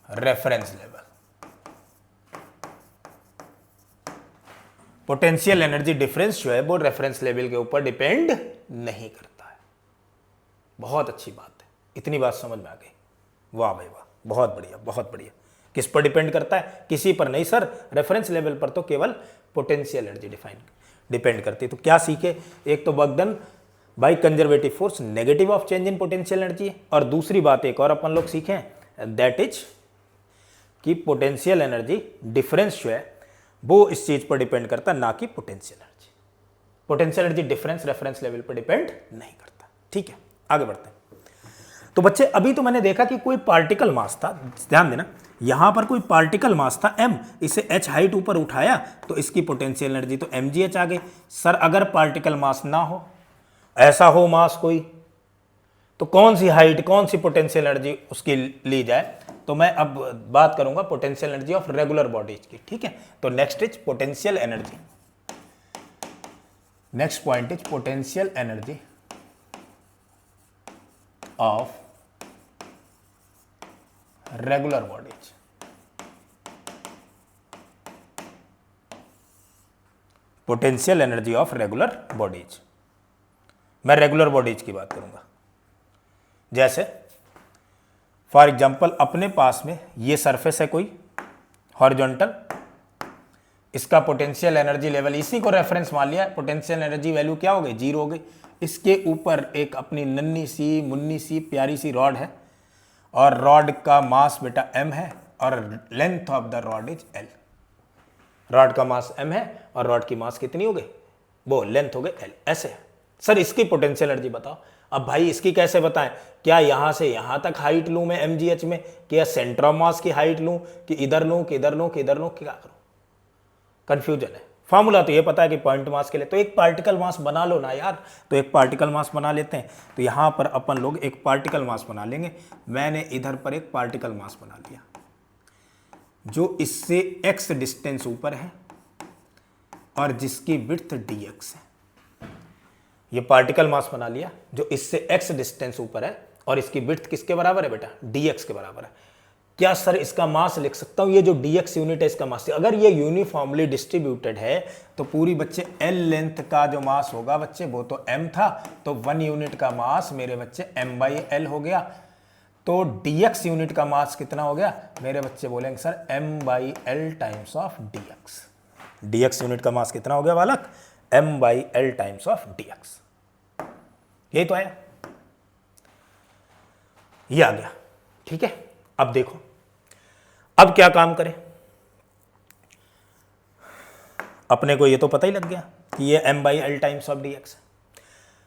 reference level. Potential energy difference जो है वो reference level के ऊपर depend नहीं करता है। बहुत अच्छी बात है, इतनी बात समझ में आ गई। वाह भाई वाह, बहुत बढ़िया बहुत बढ़िया। किस पर डिपेंड करता है? किसी पर नहीं सर, रेफरेंस लेवल पर तो केवल पोटेंशियल एनर्जी डिपेंड करती है। तो क्या सीखे? एक तो work done by conservative force negative of change in potential energy, और दूसरी बात एक और अपन लोग सीखें, दैट इज कि पोटेंशियल एनर्जी डिफरेंस जो है वो इस चीज पर डिपेंड करता है, ना कि potential energy. Potential energy difference reference level पर डिपेंड नहीं करता। ठीक है, आगे बढ़ते हैं। तो बच्चे अभी तो मैंने देखा कि कोई पार्टिकल मास था, ध्यान देना, यहां पर कोई पार्टिकल मास था m, इसे h हाइट ऊपर उठाया तो इसकी पोटेंशियल एनर्जी तो mgh आ गई। सर अगर पार्टिकल मास ना हो, ऐसा हो मास कोई, तो कौन सी हाइट कौन सी पोटेंशियल एनर्जी उसकी ली जाए? तो मैं अब बात करूंगा potential energy of regular bodies की। ठीक है, तो next is potential energy, next point is potential energy of regular bodies. Potential energy of regular bodies, मैं रेगुलर बॉडीज की बात करूंगा। जैसे फॉर एग्जांपल अपने पास में ये सरफेस है कोई हॉरिजॉन्टल, इसका पोटेंशियल एनर्जी लेवल, इसी को रेफरेंस मान लिया, पोटेंशियल एनर्जी वैल्यू क्या हो गई? 0 हो गई। इसके ऊपर एक अपनी नन्ही सी मुन्नी सी प्यारी सी रॉड है, और रॉड का मास बेटा m है, और length of the rod is l। Rod का मास m है और रॉड की मास कितनी हो गई? वो लेंथ हो गई l। ऐसे सर इसकी पोटेंशियल एनर्जी बताओ। अब भाई इसकी कैसे बताएं? क्या यहां से यहां तक हाइट लूं मैं mgh में, कि या सेंटर ऑफ मास की हाइट लूं, कि इधर लूं कि इधर लूं कि इधर लूं, क्या करूं? कंफ्यूजन है। फॉर्मूला तो ये पता है कि पॉइंट मास के लिए, तो एक पार्टिकल मास बना लो ना यार। तो एक पार्टिकल मास बना लेते हैं। तो यहां पर अपन लोग एक पार्टिकल मास बना लेंगे। मैंने इधर पर एक पार्टिकल मास बना लिया जो इससे x डिस्टेंस ऊपर है और जिसकी विड्थ dx है। ये पार्टिकल मास बना लिया जो इससे x डिस्टेंस ऊपर है और इसकी विड्थ किसके बराबर है बेटा? dx के बराबर है। क्या सर इसका मास लिख सकता हूं? ये जो dx यूनिट है इसका मास, अगर ये यूनिफॉर्मली डिस्ट्रीब्यूटेड है तो पूरी बच्चे l लेंथ का जो मास होगा बच्चे वो तो m था, तो 1 यूनिट का मास मेरे बच्चे m/l हो गया। तो dx यूनिट का मास कितना हो गया मेरे बच्चे? बोलेंगे sir m/l times of dx। dx unit का मास कितना हो गया बालक? m/l times of dx। यही तो है, ये आ गया। ठीक है, अब देखो अब क्या काम करें। अपने को ये तो पता ही लग गया कि ये m/l times of dx।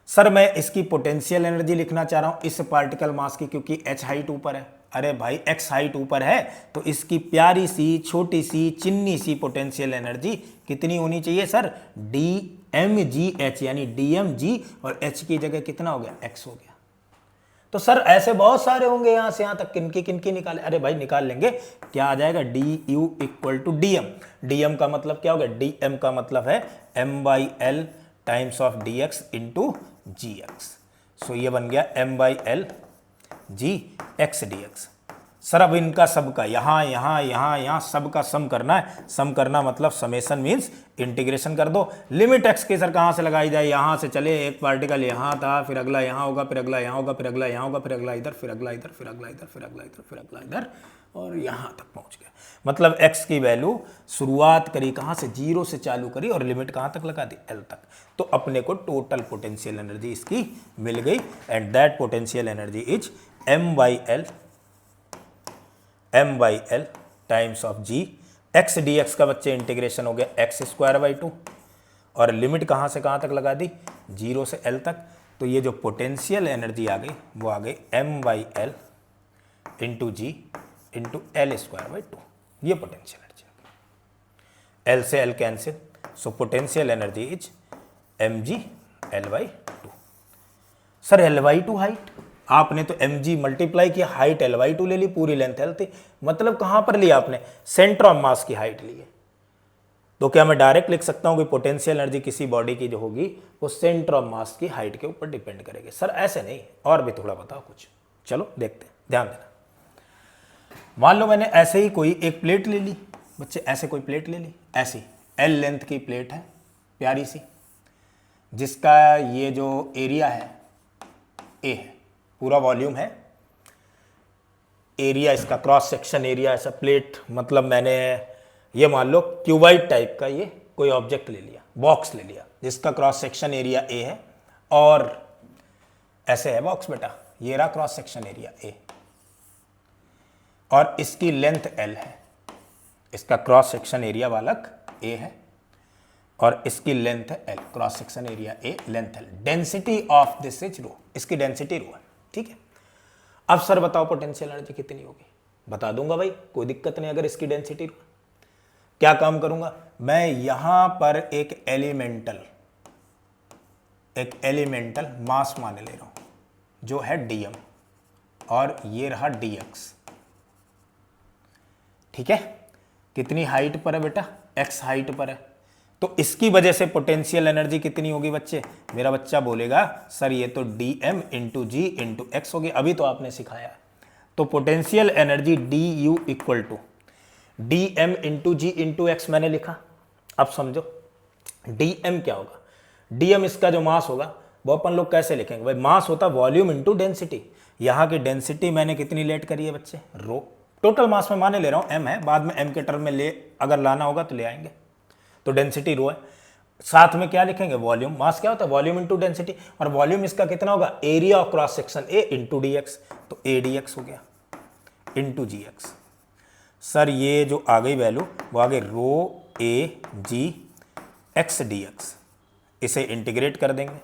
Sir मैं इसकी पोटेंशियल एनर्जी लिखना चाह रहा हूं इस पार्टिकल मास की, क्योंकि h हाइट ऊपर है। अरे भाई x हाइट ऊपर है तो इसकी प्यारी सी छोटी सी चिन्नी सी पोटेंशियल एनर्जी कितनी होनी चाहिए सर? dmgh, यानी dmg, और h की जगह कितना हो गया? x हो गया। तो सर ऐसे बहुत सारे होंगे यहां से यहां तक, किनकी निकाले? अरे भाई निकाल लेंगे। क्या आ जाएगा? du equal to dm। dm का मतलब क्या हो गया? dm का मतलब है m/l times of dx into gx। सो ये बन गया m/l gx dx। सर अब इनका सबका यहां यहां यहां यहां सबका सम करना है। सम करना मतलब समेशन मींस इंटीग्रेशन कर दो। लिमिट x की सर कहां से लगाई जाए? यहां से चले, एक पार्टिकल यहां था, फिर अगला यहां होगा, फिर अगला यहां होगा, फिर अगला यहां होगा, फिर अगला इधर, फिर अगला इधर, फिर अगला इधर, फिर अगला इधर, फिर अगला इधर, और यहां तक पहुंच गया। मतलब x की वैल्यू शुरुआत करी कहां से? 0 से चालू करी और लिमिट कहां तक लगा दी? l तक। तो अपने को टोटल पोटेंशियल एनर्जी इसकी मिल गई, and that potential energy is m/l times of g। x dx का बच्चे इंटीग्रेशन हो गया x²/2, और लिमिट कहां से कहां तक लगा दी? 0 से l तक। तो ये जो पोटेंशियल एनर्जी आ गई वो आ गई m/l into G into L square by 2, ये पोटेंशियल एनर्जी। एल से L cancel, so potential energy is M G L by 2। Sir L by 2 height, आपने तो एम जी मल्टीप्लाई किया, हाइट एल बाई 2 ले ली, पूरी लेंथ एल थी, मतलब कहां पर लिया आपने, सेंटर ऑफ मास की हाइट ली है। तो क्या मैं डायरेक्ट लिख सकता हूं कि पोटेंशियल एनर्जी किसी बॉडी की जो होगी वो सेंटर ऑफ मास की हाइट के ऊपर डिपेंड करेगी? सर ऐसे नहीं, और भी थोड़ा बताओ कुछ। चलो देखते हैं, ध्यान देना। मान लो मैंने ऐसे ही कोई एक प्लेट ले ली बच्चे, ऐसे कोई प्लेट ले ली, ऐसी एल लेंथ की प्लेट है प्यारी सी, जिसका ये जो एरिया है ए है, पूरा वॉल्यूम है, एरिया इसका क्रॉस सेक्शन एरिया, ऐसा प्लेट, मतलब मैंने ये मान लो क्यूबाइड टाइप का ये कोई ऑब्जेक्ट ले लिया, बॉक्स ले लिया, जिसका क्रॉस सेक्शन एरिया ए है, और ऐसे है बॉक्स बेटा, ये रहा क्रॉस सेक्शन एरिया ए, और इसकी लेंथ एल है, इसका क्रॉस सेक्शन एरिया वालक ए है, और इसकी लेंथ है L, cross section area A, length L, density of this is rho, इसकी डेंसिटी रो है, ठीक है। अब सर बताओ पोटेंशियल एनर्जी कितनी होगी? बता दूंगा भाई, कोई दिक्कत नहीं। अगर इसकी डेंसिटी रो, क्या काम करूंगा मैं, यहां पर एक एलिमेंटल मास मान ले रहा हूं जो है डीएम, और ये रहा डीएक्स, ठीक है। कितनी हाइट पर है बेटा, एक्स हाइट पर है, तो इसकी वजह से पोटेंशियल एनर्जी कितनी होगी बच्चे? मेरा बच्चा बोलेगा सर ये तो D M into G into X होगी, अभी तो आपने सिखाया। तो potential energy D U equal to D M into G into X मैंने लिखा। अब समझो डी एम क्या होगा, डी एम इसका जो मास होगा वो अपन लोग कैसे लिखेंगे भाई, मास होता वॉल्यूम इंटू डेंसिटी, यहाँ की डेंसिटी मैंने कितनी लेट करी है बच्चे, रो, टोटल मास में माने ले रहा हूँ एम है, बाद में एम के टर्म में ले अगर लाना होगा तो ले आएंगे, तो डेंसिटी रो है, साथ में क्या लिखेंगे वॉल्यूम, मास क्या होता है वॉल्यूम इंटू डेंसिटी, और वॉल्यूम इसका कितना होगा area of cross section A into D x, तो ए डी एक्स हो गया इंटू जी एक्स। सर ये जो आ गई वैल्यू वो आ गई रो A G x D x, इसे इंटीग्रेट कर देंगे,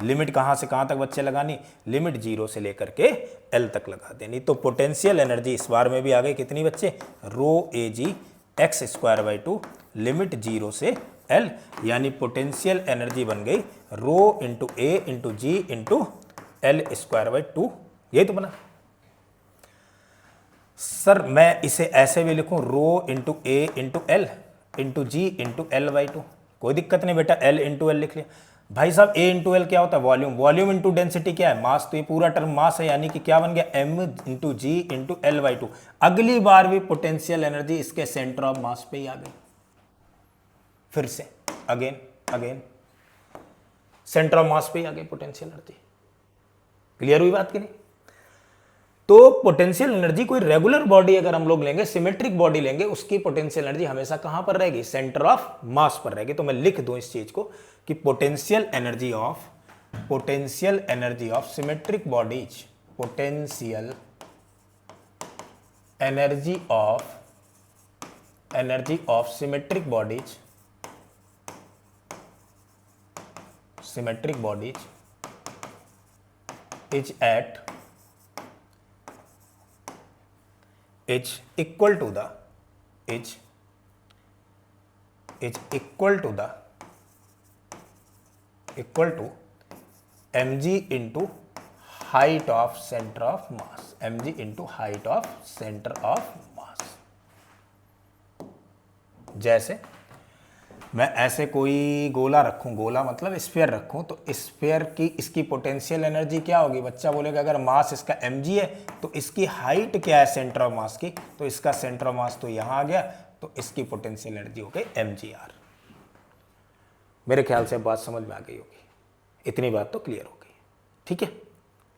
लिमिट कहाँ से कहाँ तक बच्चे लगानी, लिमिट 0 से लेकर के L तक लगा देनी, तो पोटेंशियल एनर्जी इस बार में भी आ गई कितनी बच्चे, rho A G x square by 2 limit 0 से L, यानी पोटेंशियल एनर्जी बन गई rho into A into G into L square by 2, यही तो बना। सर मैं इसे ऐसे भी लिखूं rho into A into L into G into L by 2, कोई दिक्कत नहीं बेटा, एल इंटू एल लिख लिया। भाई साहब ए इंटू एल क्या होता है वॉल्यूम, वॉल्यूम इंटू डेंसिटी क्या है मास, तो ये पूरा टर्म मास है, यानी कि क्या बन गया M into G into L by 2। अगली बार भी पोटेंशियल एनर्जी इसके सेंटर ऑफ मास पे ही आ गई, फिर से अगेन सेंटर ऑफ मास पे ही आ गई पोटेंशियल एनर्जी। क्लियर हुई बात कि नहीं? तो पोटेंशियल एनर्जी कोई रेगुलर बॉडी अगर हम लोग लेंगे, सिमेट्रिक बॉडी लेंगे, उसकी पोटेंशियल एनर्जी हमेशा कहां पर रहेगी, सेंटर ऑफ मास पर रहेगी। तो मैं लिख दूं इस चीज को कि potential energy of symmetric bodies, potential energy of symmetric bodies is at is equal to mg into height of center of mass, mg into height of center of mass। जैसे मैं ऐसे कोई गोला रखूं, गोला मतलब स्फीयर रखूं, तो स्फीयर की इसकी पोटेंशियल एनर्जी क्या होगी, बच्चा बोलेगा अगर मास इसका mg है तो इसकी हाइट क्या है सेंटर ऑफ मास की, तो इसका सेंटर ऑफ मास तो यहां आ गया, तो इसकी पोटेंशियल एनर्जी हो गई mgr। मेरे ख्याल से बात समझ में आ गई होगी, इतनी बात तो क्लियर हो गई, ठीक है।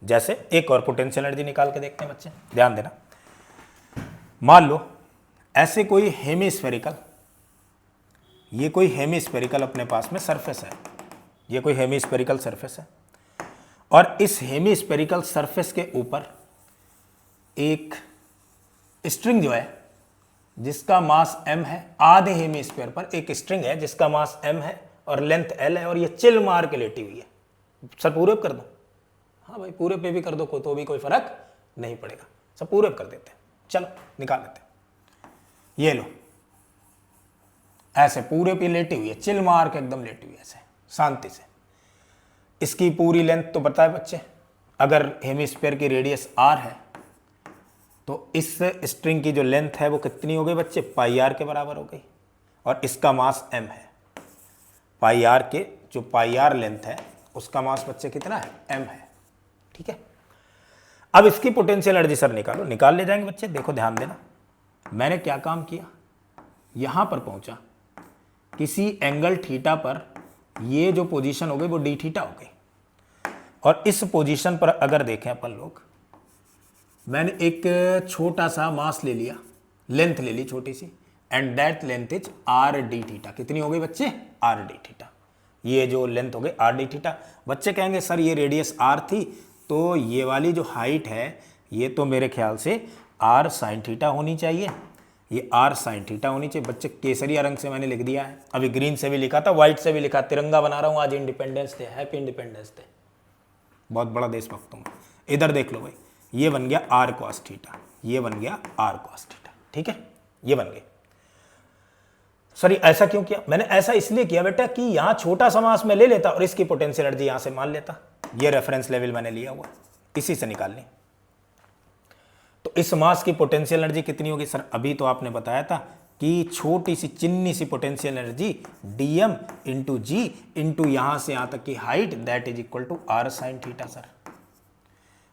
जैसे एक और पोटेंशियल एनर्जी निकाल के देखते हैं बच्चे, ध्यान देना। मान लो ऐसे कोई हेमिस्फेरिकल, ये कोई हेमिस्फेरिकल अपने पास में सरफेस है, ये कोई हेमिस्फेरिकल सरफेस है, और इस हेमिस्फेरिकल सरफेस के ऊपर एक स्ट्रिंग जो है जिसका मास m है, आधे हेमिस्फीयर पर एक स्ट्रिंग है जिसका मास m है और लेंथ l है, और ये चिल मार के लेटी हुई है। सर पूरे पे कर दो, हाँ भाई पूरे पे भी कर दो तो भी कोई फर्क नहीं पड़ेगा। सब पूरे कर देते हैं। चलो निकाल लेते हैं। ये लो, ऐसे पूरे पे लेटी हुई है, चिल मार के एकदम लेटी हुई है ऐसे शांति से। इसकी पूरी लेंथ तो बताए बच्चे, अगर हेमिस्फीयर की रेडियस r है तो इस स्ट्रिंग की जो लेंथ है वो कितनी हो गई बच्चे, पाई आर के बराबर हो गई। और इसका मास m है। पाई आर के जो पाई आर लेंथ है उसका मास बच्चे कितना है, m है। ठीक है, अब इसकी पोटेंशियल एनर्जी सर निकालो, निकाल ले जाएंगे बच्चे। देखो ध्यान देना, मैंने क्या काम किया, यहां पर पहुंचा, किसी एंगल थीटा पर ये जो पोजीशन हो गई वो डी थीटा हो गई। और इस पोजीशन पर अगर देखें अपन लोग, मैंने एक छोटा सा मास ले लिया, लेंथ ले ली छोटी सी, and that length is R D theta. कितनी हो गई बच्चे, आर डी थीटा। ये जो लेंथ हो गई आर डी थीटा। बच्चे कहेंगे सर ये रेडियस आर थी, तो ये वाली जो हाइट है ये तो मेरे ख्याल से आर साइन थीटा होनी चाहिए, ये आर साइन थीटा होनी चाहिए। बच्चे केसरिया रंग से मैंने लिख दिया है, अभी ग्रीन से भी लिखा था, व्हाइट से भी लिखा, तिरंगा बना रहा हूँ आज, independence day, happy independence day, बहुत बड़ा देशभक्त हूँ। इधर देख लो भाई, ये बन गया आर कॉस थीटा, ये बन गया आर कॉस थीटा। ठीक है, ये बन गए। सॉरी ऐसा क्यों किया मैंने, ऐसा इसलिए किया बेटा कि यहां छोटा सा मास में ले लेता और इसकी पोटेंशियल एनर्जी यहां से मान लेता। ये रेफरेंस लेवल मैंने लिया हुआ, इसी से निकालनी। तो इस मास की पोटेंशियल एनर्जी कितनी होगी सर, अभी तो आपने बताया था कि छोटी सी चिन्नी सी potential energy dm into G into यहां से यहां तक की height, that is equal to R sine theta sir.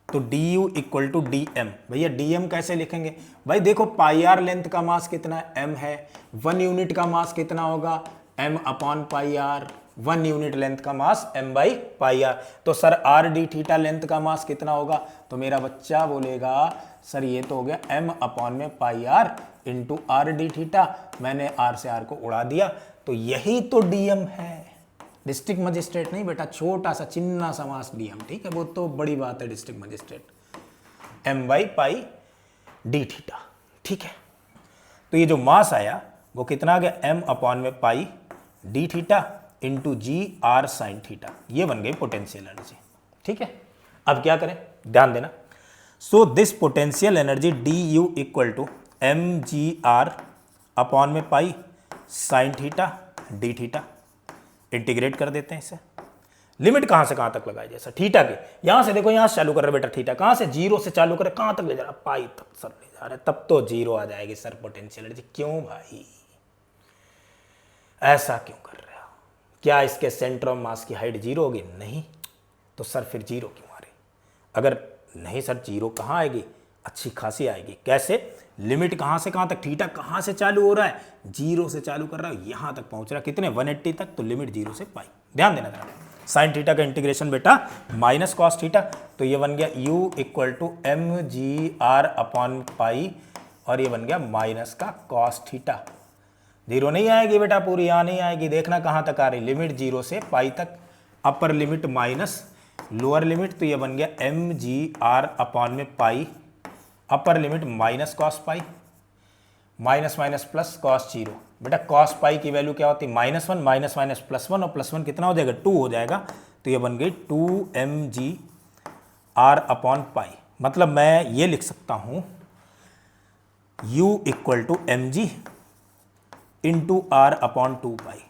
तो du equal to D M. भैया dm कैसे लिखेंगे भाई, देखो पाई आर लेंथ का मास कितना है, m है, 1 यूनिट का मास कितना होगा, m upon pi R, 1 unit length का mass m by pi R. तो sir R D theta length का मास कितना होगा, तो मेरा बच्चा बोलेगा सर ये तो हो गया m अपॉन में pi R into R D theta. मैंने r से r को उड़ा दिया, तो यही तो dm है। डिस्ट्रिक्ट मजिस्ट्रेट नहीं बेटा, छोटा सा चिन्ना सा मास dm, ठीक है, वो तो बड़ी बात है district magistrate, m by pi D theta. ठीक है, तो ये जो मास आया वो कितना आ गया, m अपॉन में pi D theta into G R sine theta. ये बन गई पोटेंशियल एनर्जी। ठीक है, अब क्या करें, ध्यान देना। So this potential energy D U equal to M G R upon में pi sine theta D theta. Integrate कर देते हैं इसे। लिमिट कहां से कहां तक लगाई, जैसा थीटा के यहां से देखो, यहां से चालू कर रहे बेटा, थीटा कहां से, जीरो से चालू करे, कहां तक ले जा रहा, पाई तक सर ले जा रहा है, तब तो जीरो आ जाएगी सर पोटेंशियल एनर्जी। क्यों भाई ऐसा क्यों कर रहे हो, क्या इसके सेंटर ऑफ मास की हाइट जीरो होगी, नहीं, तो सर फिर जीरो क्यों आ रही, अगर नहीं सर जीरो कहां आएगी, अच्छी खासी आएगी। कैसे, लिमिट कहां से कहां तक, थीटा कहां से चालू हो रहा है, जीरो से चालू कर रहा है, यहां तक पहुंच रहा है, कितने 180 तक, तो लिमिट जीरो से पाई। ध्यान देना जरा, साइन थीटा का इंटीग्रेशन बेटा माइनस कॉस थीटा, तो ये बन गया u equal to M G R upon pi, और ये बन गया माइनस का कॉस थीटा। जीरो नहीं आएगी बेटा पूरी, यहां नहीं आएगी, देखना कहां तक आ रही, लिमिट जीरो से पाई तक, upper limit minus lower limit, तो ये बन गया एम जी आर अपॉन में pi, upper limit minus cos pi, minus minus plus cos zero. बेटा कॉस पाई की वैल्यू क्या होती है, -1, माइनस माइनस +1, और +1 कितना हो जाएगा, 2 हो जाएगा, तो ये बन गई 2mg r पाई। मतलब मैं ये लिख सकता हूं u equal to M G into r/2 pi.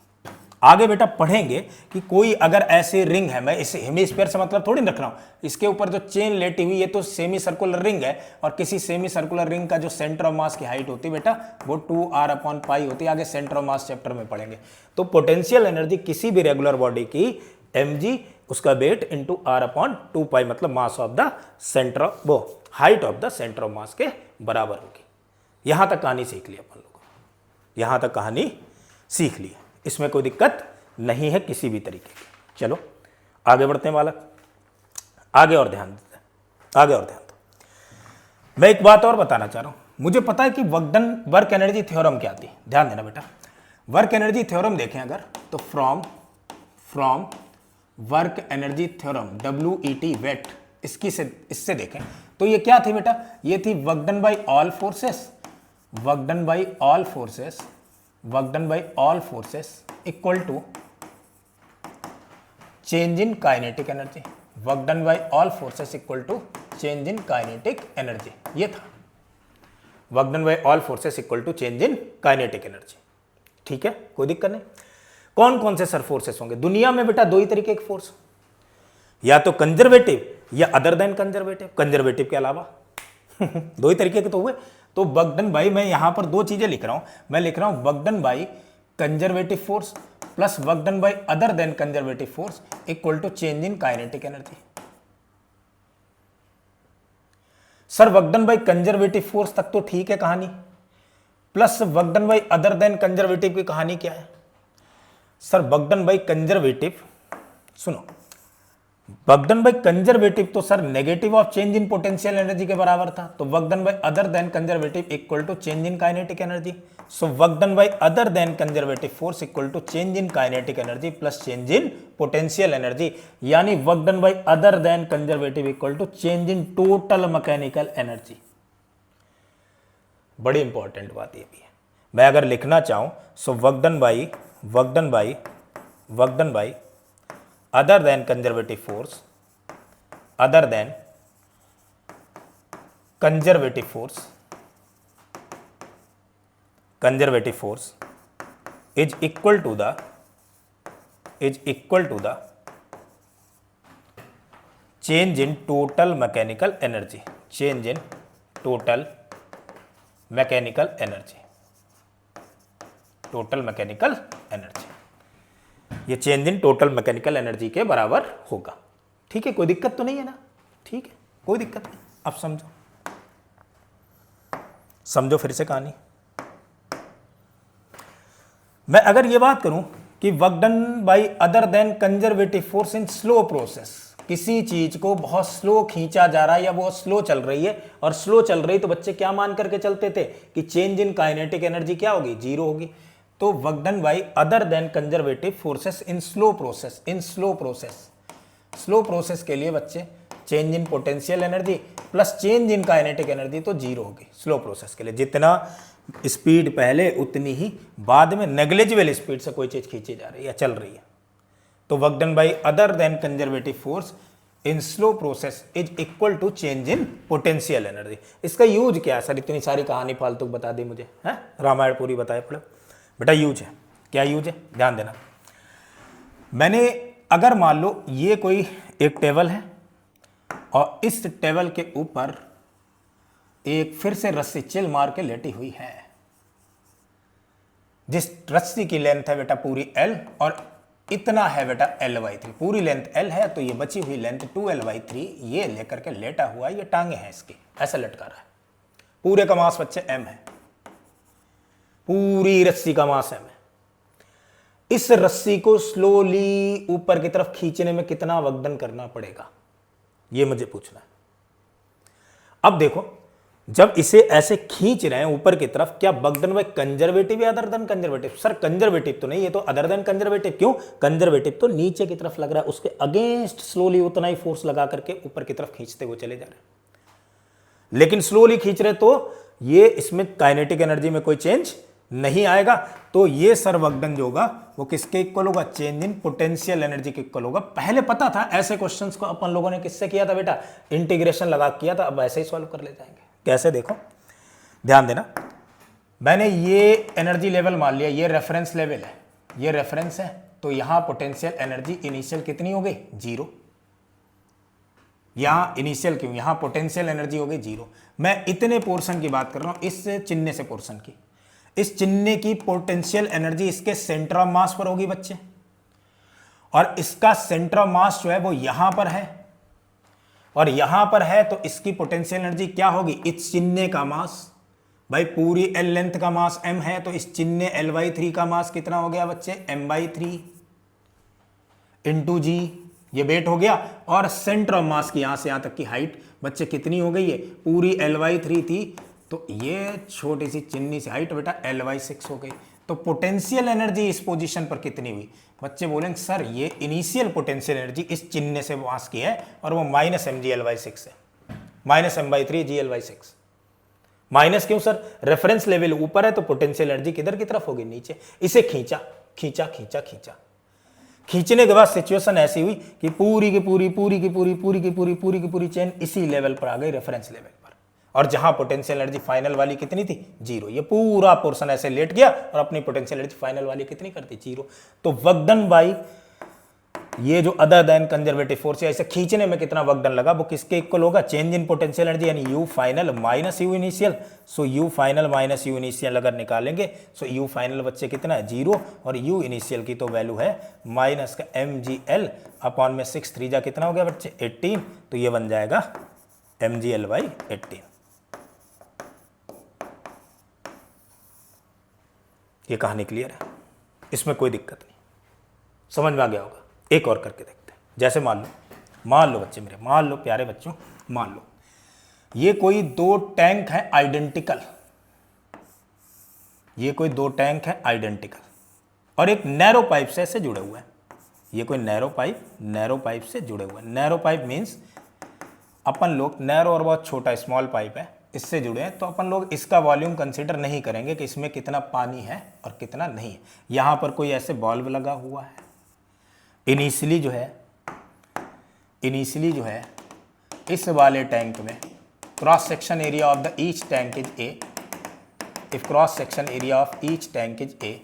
आगे बेटा पढ़ेंगे कि कोई अगर ऐसे रिंग है, मैं इसे हेमिस्फीयर से मतलब थोड़ी रख रहा हूं, इसके ऊपर जो चेन लेटी हुई ये तो सेमी सर्कुलर रिंग है, और किसी सेमी सर्कुलर रिंग का जो सेंटर ऑफ मास की हाइट होती है बेटा वो 2r/पाई होती है, आगे सेंटर ऑफ मास चैप्टर में पढ़ेंगे। तो पोटेंशियल एनर्जी किसी भी रेगुलर बॉडी की mg उसका वेट इंटू r/2 पाई, मतलब mass of the centre of, वो height of the centre of mass के बराबर होगी। यहां तक कहानी सीख ली अपन लोगों, यहां तक कहानी सीख ली, इसमें कोई दिक्कत नहीं है किसी भी तरीके की। चलो आगे बढ़ते हैं बालक, आगे और ध्यान देते हैं, आगे और ध्यान दो। मैं एक बात और बताना चाह रहा हूं, मुझे पता है कि वर्क एनर्जी थ्योरम क्या थी, ध्यान देना बेटा। वर्क एनर्जी थ्योरम देखें अगर, तो from work energy theorem WET wet, इससे देखें तो ये क्या थी बेटा, ये थी work done by all forces, work done by all forces, work done by all forces equal to change in kinetic energy, work done by all forces equal to change in kinetic energy. ये था work done by all forces equal to change in kinetic energy. ठीक है, कोई दिक्कत नहीं। कौन कौन से सर फोर्सेस होंगे दुनिया में? बेटा दो ही तरीके के फोर्स, या तो कंजर्वेटिव या अदर देन कंजर्वेटिव। कंजर्वेटिव के अलावा दो ही तरीके के तो हुए। तो वर्क डन बाय, मैं यहां पर दो चीजें लिख रहा हूं। मैं लिख रहा हूं work done by conservative force plus work done by other than conservative force equal to change in kinetic energy. Sir work done by conservative force तक तो ठीक है कहानी, plus work done by other than conservative की कहानी क्या है? Sir work done by conservative, सुनो, वर्क डन बाय कंजर्वेटिव तो sir negative of change in potential energy के बराबर था। तो work done by other than conservative equal to change in kinetic energy. So work done by other than conservative force equal to change in kinetic energy plus change in potential energy, यानी work done by other than conservative equal to change in total mechanical energy. बड़ी important बात ये भी है। मैं अगर लिखना चाहूं so work done by other than conservative force, other than conservative force is equal to the change in total mechanical energy, change in total mechanical energy, total mechanical energy। ये change in total mechanical energy के बराबर होगा। ठीक है, कोई दिक्कत तो नहीं है ना? ठीक है, कोई दिक्कत नहीं। अब समझो फिर से कहानी। मैं अगर ये बात करूं कि work done by other than conservative force in slow process, किसी चीज को बहुत स्लो खींचा जा रहा है या बहुत स्लो चल रही है, और स्लो चल रही तो बच्चे क्या मान करके चलते थे कि चेंज इन काइनेटिक एनर्जी क्या होगी? जीरो होगी। तो work done by other than conservative forces in slow process के लिए बच्चे change in potential energy plus change in kinetic energy तो जीरो होगी स्लो प्रोसेस के लिए। जितना स्पीड पहले उतनी ही बाद में नेग्लिजिबल स्पीड से कोई चीज खींची जा रही है या चल रही है। तो work done by other than conservative force in slow process is equal to change in potential energy. इसका यूज क्या है सर? इतनी सारी कहानी फालतू बता दी मुझे, है रामायण पूरी बताए पड़े। बेटा यूज है, क्या यूज है ध्यान देना। मैंने अगर मान लो ये कोई एक टेबल है और इस टेबल के ऊपर एक फिर से रस्सी चिल मार के लेटी हुई है, जिस रस्सी की लेंथ है बेटा पूरी L और इतना है बेटा L/3, पूरी लेंथ L है तो ये बची हुई लेंथ 2L/3 ये लेकर के लेटा हुआ, ये टांगे हैं इसकी, ऐसा लटका रहा है। पूरे का मास बच्चे M है, पूरी रस्सी का मास M है। इस रस्सी को स्लोली ऊपर की तरफ खींचने में कितना वर्क डन करना पड़ेगा, ये मुझे पूछना है। अब देखो, जब इसे ऐसे खींच रहे हैं ऊपर की तरफ, क्या वर्क डन बाय कंजर्वेटिव या other than conservative? Sir conservative तो नहीं, ये तो अदर देन कंजर्वेटिव। क्यों? कंजर्वेटिव तो नीचे की तरफ लग रहा है, उसके अगेंस्ट स्लोली उतना ही फोर्स लगा करके ऊपर की तरफ खींचते हुए चले जा रहे हैं। लेकिन स्लोली खींच रहे तो ये इसमें काइनेटिक एनर्जी में कोई चेंज नहीं आएगा। तो ये सर वर्क डन जो होगा वो किसके इक्वल होगा? चेंज इन पोटेंशियल एनर्जी के इक्वल होगा। पहले पता था, ऐसे क्वेश्चंस को अपन लोगों ने किससे किया था बेटा? इंटीग्रेशन लगा किया था। अब ऐसे ही सॉल्व कर ले जाएंगे। कैसे? देखो ध्यान देना। मैंने ये एनर्जी लेवल मान लिया, ये रेफरेंस लेवल है, ये रेफरेंस है, तो यहां पोटेंशियल एनर्जी इनिशियल कितनी हो गई? 0। यहां इनिशियल क्यों? यहां पोटेंशियल एनर्जी हो गई 0। मैं इतने पोर्शन की बात कर रहा हूं, इस चिन्ह से पोर्शन की। इस चिन्ह की पोटेंशियल एनर्जी इसके सेंटर ऑफ मास पर होगी बच्चे, और इसका सेंटर ऑफ मास जो है वो यहां पर है और यहां पर है, तो इसकी पोटेंशियल एनर्जी क्या होगी? इस चिन्ह का मास, भाई पूरी L लेंथ का मास M है, तो इस चिन्ह L/3 का मास कितना हो गया बच्चे? M/3 इंटू G, ये वेट हो गया। और सेंटर ऑफ मास की यहां से यहां तक की हाइट बच्चे कितनी हो गई है? पूरी L/3 थी, तो ये छोटी सी चिन्नी सी हाइट बेटा L/6 हो गई। तो पोटेंशियल एनर्जी इस पोजीशन पर कितनी हुई? बच्चे बोलेंगे सर ये इनिशियल पोटेंशियल एनर्जी इस चिन्ह से मास की है और वो -mg/L/6 है, -m/3g/L/6। माइनस क्यों सर? रेफरेंस लेवल ऊपर है तो पोटेंशियल एनर्जी किधर की तरफ होगी? नीचे। इसे खींचा खींचा खींचा खींचा खींचने के बाद सिचुएशन ऐसी हुई कि पूरी की पूरी चेन इसी लेवल पर आ गई, रेफरेंस लेवल पर, और जहां पोटेंशियल एनर्जी फाइनल वाली कितनी थी, 0। ये पूरा पोर्शन ऐसे लेट गया और अपनी पोटेंशियल एनर्जी फाइनल वाली कितनी करती, 0। तो वर्क डन बाई ये जो अदर देन कंजर्वेटिव फोर्स है, ऐसे खींचने में कितना वर्क डन लगा, वो किसके इक्वल होगा, चेंज इन पोटेंशियल एनर्जी यानी you final minus U initial. So you final minus U initial अगर निकालेंगे, सो यू फाइनल बच्चे कितना है, 0, और यू इनिशियल की तो वैल्यू है माइनस का mgl अपॉन में 6 3 जा कितना हो गया बच्चे, 18। तो ये बन जाएगा mgl/18। ये कहानी क्लियर है, इसमें कोई दिक्कत नहीं, समझ में आ गया होगा। एक और करके देखते हैं। जैसे मान लो बच्चे मेरे, मान लो प्यारे बच्चों, मान लो ये कोई दो टैंक है आइडेंटिकल, ये कोई दो टैंक है आइडेंटिकल, और एक नैरो पाइप से ऐसे जुड़े हुए हैं। ये कोई नैरो पाइप से जुड़े हुए हैं। नैरो पाइप मीन्स अपन लोग, नैरो और बहुत छोटा स्मॉल पाइप है, इससे जुड़े हैं, तो अपन लोग इसका वॉल्यूम कंसीडर नहीं करेंगे कि इसमें कितना पानी है और कितना नहीं है। यहां पर कोई ऐसे बल्ब लगा हुआ है। इनिशियली जो है इस वाले टैंक में cross section area of the each tank is a, if cross section area of each tank is A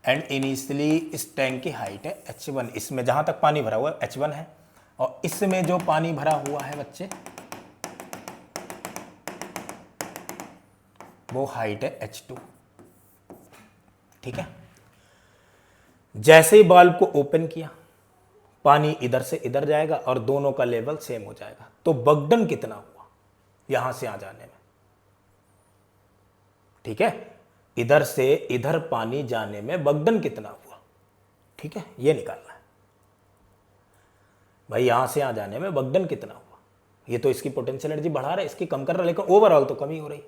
and initially इस टैंक की हाइट है h1, इसमें जहां तक पानी भरा हुआ है h1 है, और इसमें जो पानी भरा हुआ है बच्चे वो हाइट है h2। ठीक है, जैसे ही बल्ब को ओपन किया पानी इधर से इधर जाएगा और दोनों का लेवल सेम हो जाएगा। तो वर्क डन कितना हुआ यहां से आ जाने में, ठीक है, इधर से इधर पानी जाने में वर्क डन कितना हुआ, ठीक है, ये निकालना है भाई। यहां से आ जाने में वर्क डन कितना हुआ, ये तो इसकी पोटेंशियल एनर्जी बढ़ा रहा है, इसकी कम कर रहा है, लेकिन ओवरऑल तो कमी हो रही।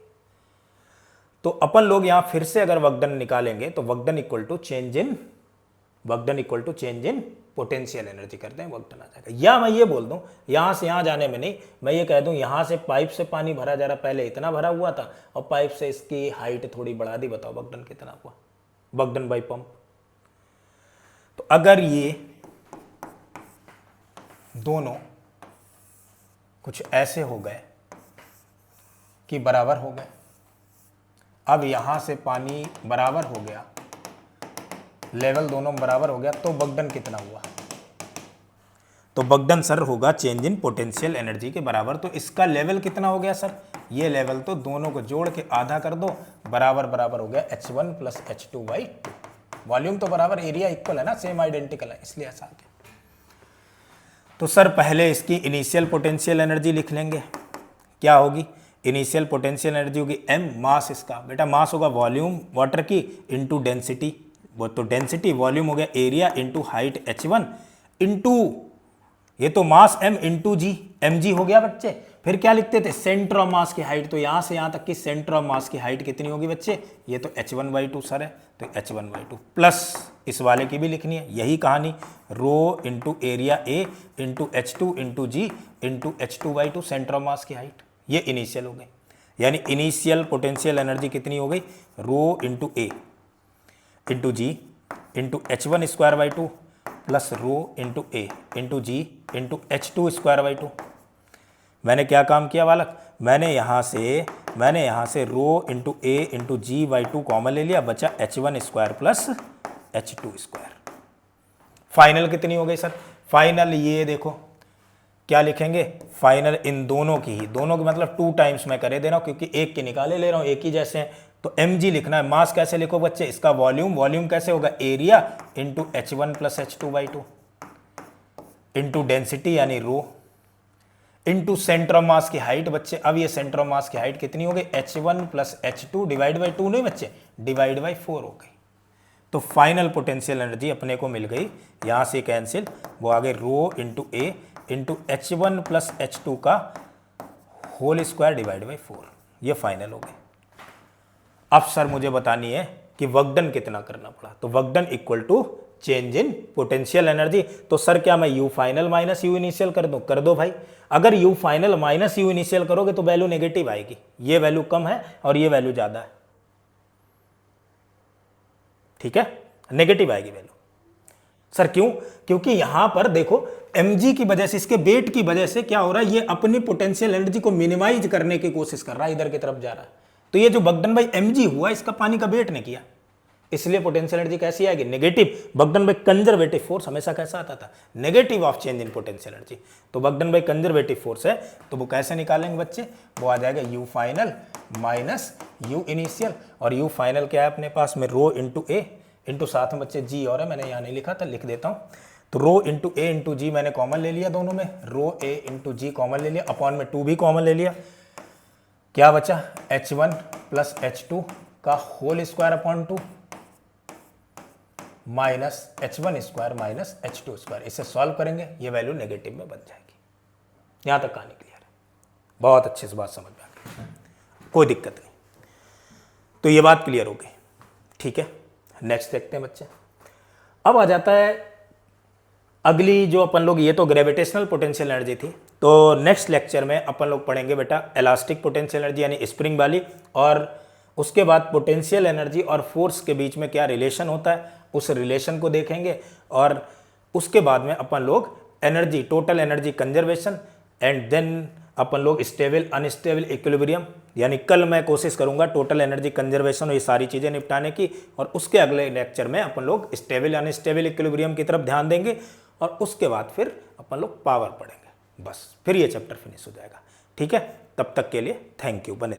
तो अपन लोग यहां फिर से अगर वर्क डन निकालेंगे तो work done equal to change in potential energy करते हैं, वर्क डन आ जाएगा। या मैं ये बोल दूं, यहां से यहां जाने में नहीं, मैं ये कह दूं यहां से पाइप से पानी भरा जा रहा, पहले इतना भरा हुआ था और पाइप से इसकी हाइट थोड़ी बढ़ा दी, बताओ वर्क डन कितना हुआ, वर्क डन बाई पंप। तो अगर ये दोनों कुछ ऐसे हो गए कि बराबर हो गए, अब यहां से पानी बराबर हो गया, लेवल दोनों बराबर हो गया, तो वर्क डन कितना हुआ, तो वर्क डन सर होगा चेंज इन पोटेंशियल एनर्जी के बराबर। तो इसका लेवल कितना हो गया सर, ये लेवल तो दोनों को जोड़ के आधा कर दो, बराबर बराबर हो गया h1 प्लस h2/2। वॉल्यूम तो बराबर, एरिया इक्वल है ना, सेम आइडेंटिकल है, इसलिए ऐसा आ गया। तो सर पहले इसकी इनिशियल पोटेंशियल एनर्जी लिख लेंगे, क्या होगी, इनिशियल पोटेंशियल एनर्जी होगी m, मास इसका बेटा, मास होगा वॉल्यूम वाटर की इंटू डेंसिटी, वो तो डेंसिटी, वॉल्यूम हो गया area into height h1 into ये तो मास m इंटू जी, mg हो गया बच्चे। फिर क्या लिखते थे, सेंटर ऑफ मास की हाइट, तो यहां से यहां तक की सेंटर ऑफ मास की हाइट कितनी होगी बच्चे, ये तो h1/2 सर है, तो h1/2 प्लस इस वाले की भी लिखनी है, यही कहानी, rho into area a into h2 into G into h2/2 centre of mass की हाइट, ये इनिशियल हो गई। यानी इनिशियल पोटेंशियल एनर्जी कितनी हो गई, rho into A into G into h1/2 plus rho into A into G into h2/2। मैंने क्या काम किया बालक, मैंने यहाँ से rho into A into g/2 common ले लिया, बचा h1² प्लस h2²। फाइनल कितनी हो गई सर, फाइनल ये देखो क्या लिखेंगे, फाइनल इन दोनों की ही, दोनों की मतलब 2 टाइम्स मैं करे दे रहा हूँ क्योंकि एक के निकाले ले रहा हूँ, एक ही जैसे हैं। तो mg लिखना है, मास कैसे लिखो बच्चे, इसका वॉल्यूम कैसे होगा, area into h1 plus h2/2 into density यानी rho into centre of mass की हाइट बच्चे। अब ये सेंटर ऑफ मास की हाइट कितनी हो गई, h1 plus h2 divide by 2 नहीं बच्चे, डिवाइड बाई 4 हो गई। तो फाइनल पोटेंशियल एनर्जी अपने को मिल गई, यहां से कैंसिल, वो आ गई rho into A into h1 plus h2 का होल स्क्वायर डिवाइड बाई 4, ये फाइनल हो गई। अब सर मुझे बतानी है कि वर्क डन कितना करना पड़ा, तो work done equal to change in potential energy. तो सर क्या मैं U final minus U initial कर दूं, कर दो भाई। अगर U final minus U initial करोगे तो वैल्यू नेगेटिव आएगी, ये वैल्यू कम है और ये वैल्यू ज्यादा है, ठीक है, नेगेटिव आएगी वैल्यू। सर क्यों? क्योंकि यहां पर देखो mg की वजह से, इसके वेट की वजह से क्या हो रहा है, ये अपनी पोटेंशियल एनर्जी को मिनिमाइज करने की कोशिश कर रहा है, इधर की तरफ जा रहा है। तो ये जो बगडन बाई mg हुआ, इसका पानी का वेट ने किया, इसलिए पोटेंशियल एनर्जी कैसी आएगी? नेगेटिव। बगडन बाई कंजर्वेटिव फोर्स हमेशा कैसा आता था? Negative of change in potential energy. तो बगडन बाई कंजर्वेटिव फोर्स है, तो वो कैसे निकालेंगे बच्चे? वो आ जाएगा you final minus U initial, और यू फाइनल क्या है अपने पास में? रो इंटू ए इंटू साथ में बच्चे जी और है, मैंने यहाँ नहीं लिखा था, लिख देता हूँ। तो रो इंटू ए इंटू जी मैंने कॉमन ले लिया दोनों में, रो ए इंटू जी कॉमन ले लिया, अपॉन में 2 भी कॉमन ले लिया। क्या बचा? h1 प्लस h2 का whole square upon 2 minus h1 square minus h2 square. इसे सॉल्व करेंगे, ये वैल्यू नेगेटिव में बन जाएगी। यहां तक कहानी क्लियर है? बहुत अच्छे से बात समझ में आ गई, कोई दिक्कत नहीं। तो ये बात क्लियर हो गई, ठीक है। नेक्स्ट देखते हैं बच्चे। अब आ जाता है अगली जो अपन लोग, ये तो ग्रेविटेशनल पोटेंशियल एनर्जी थी, तो नेक्स्ट लेक्चर में अपन लोग पढ़ेंगे बेटा इलास्टिक पोटेंशियल एनर्जी यानी स्प्रिंग वाली, और उसके बाद पोटेंशियल एनर्जी और फोर्स के बीच में क्या रिलेशन होता है, उस रिलेशन को देखेंगे। और उसके बाद में अपन लोग energy, total energy conservation, and then अपन लोग स्टेबल अनस्टेबल इक्विलिब्रियम, यानी कल मैं कोशिश करूंगा टोटल एनर्जी कंजर्वेशन और ये सारी चीज़ें निपटाने की, और उसके अगले लेक्चर में अपन लोग स्टेबल अनस्टेबल इक्विलिब्रियम की तरफ ध्यान देंगे, और उसके बाद फिर अपन लोग पावर पढ़ेंगे। बस फिर ये चैप्टर फिनिश हो जाएगा, ठीक है। तब तक के लिए थैंक यू। बने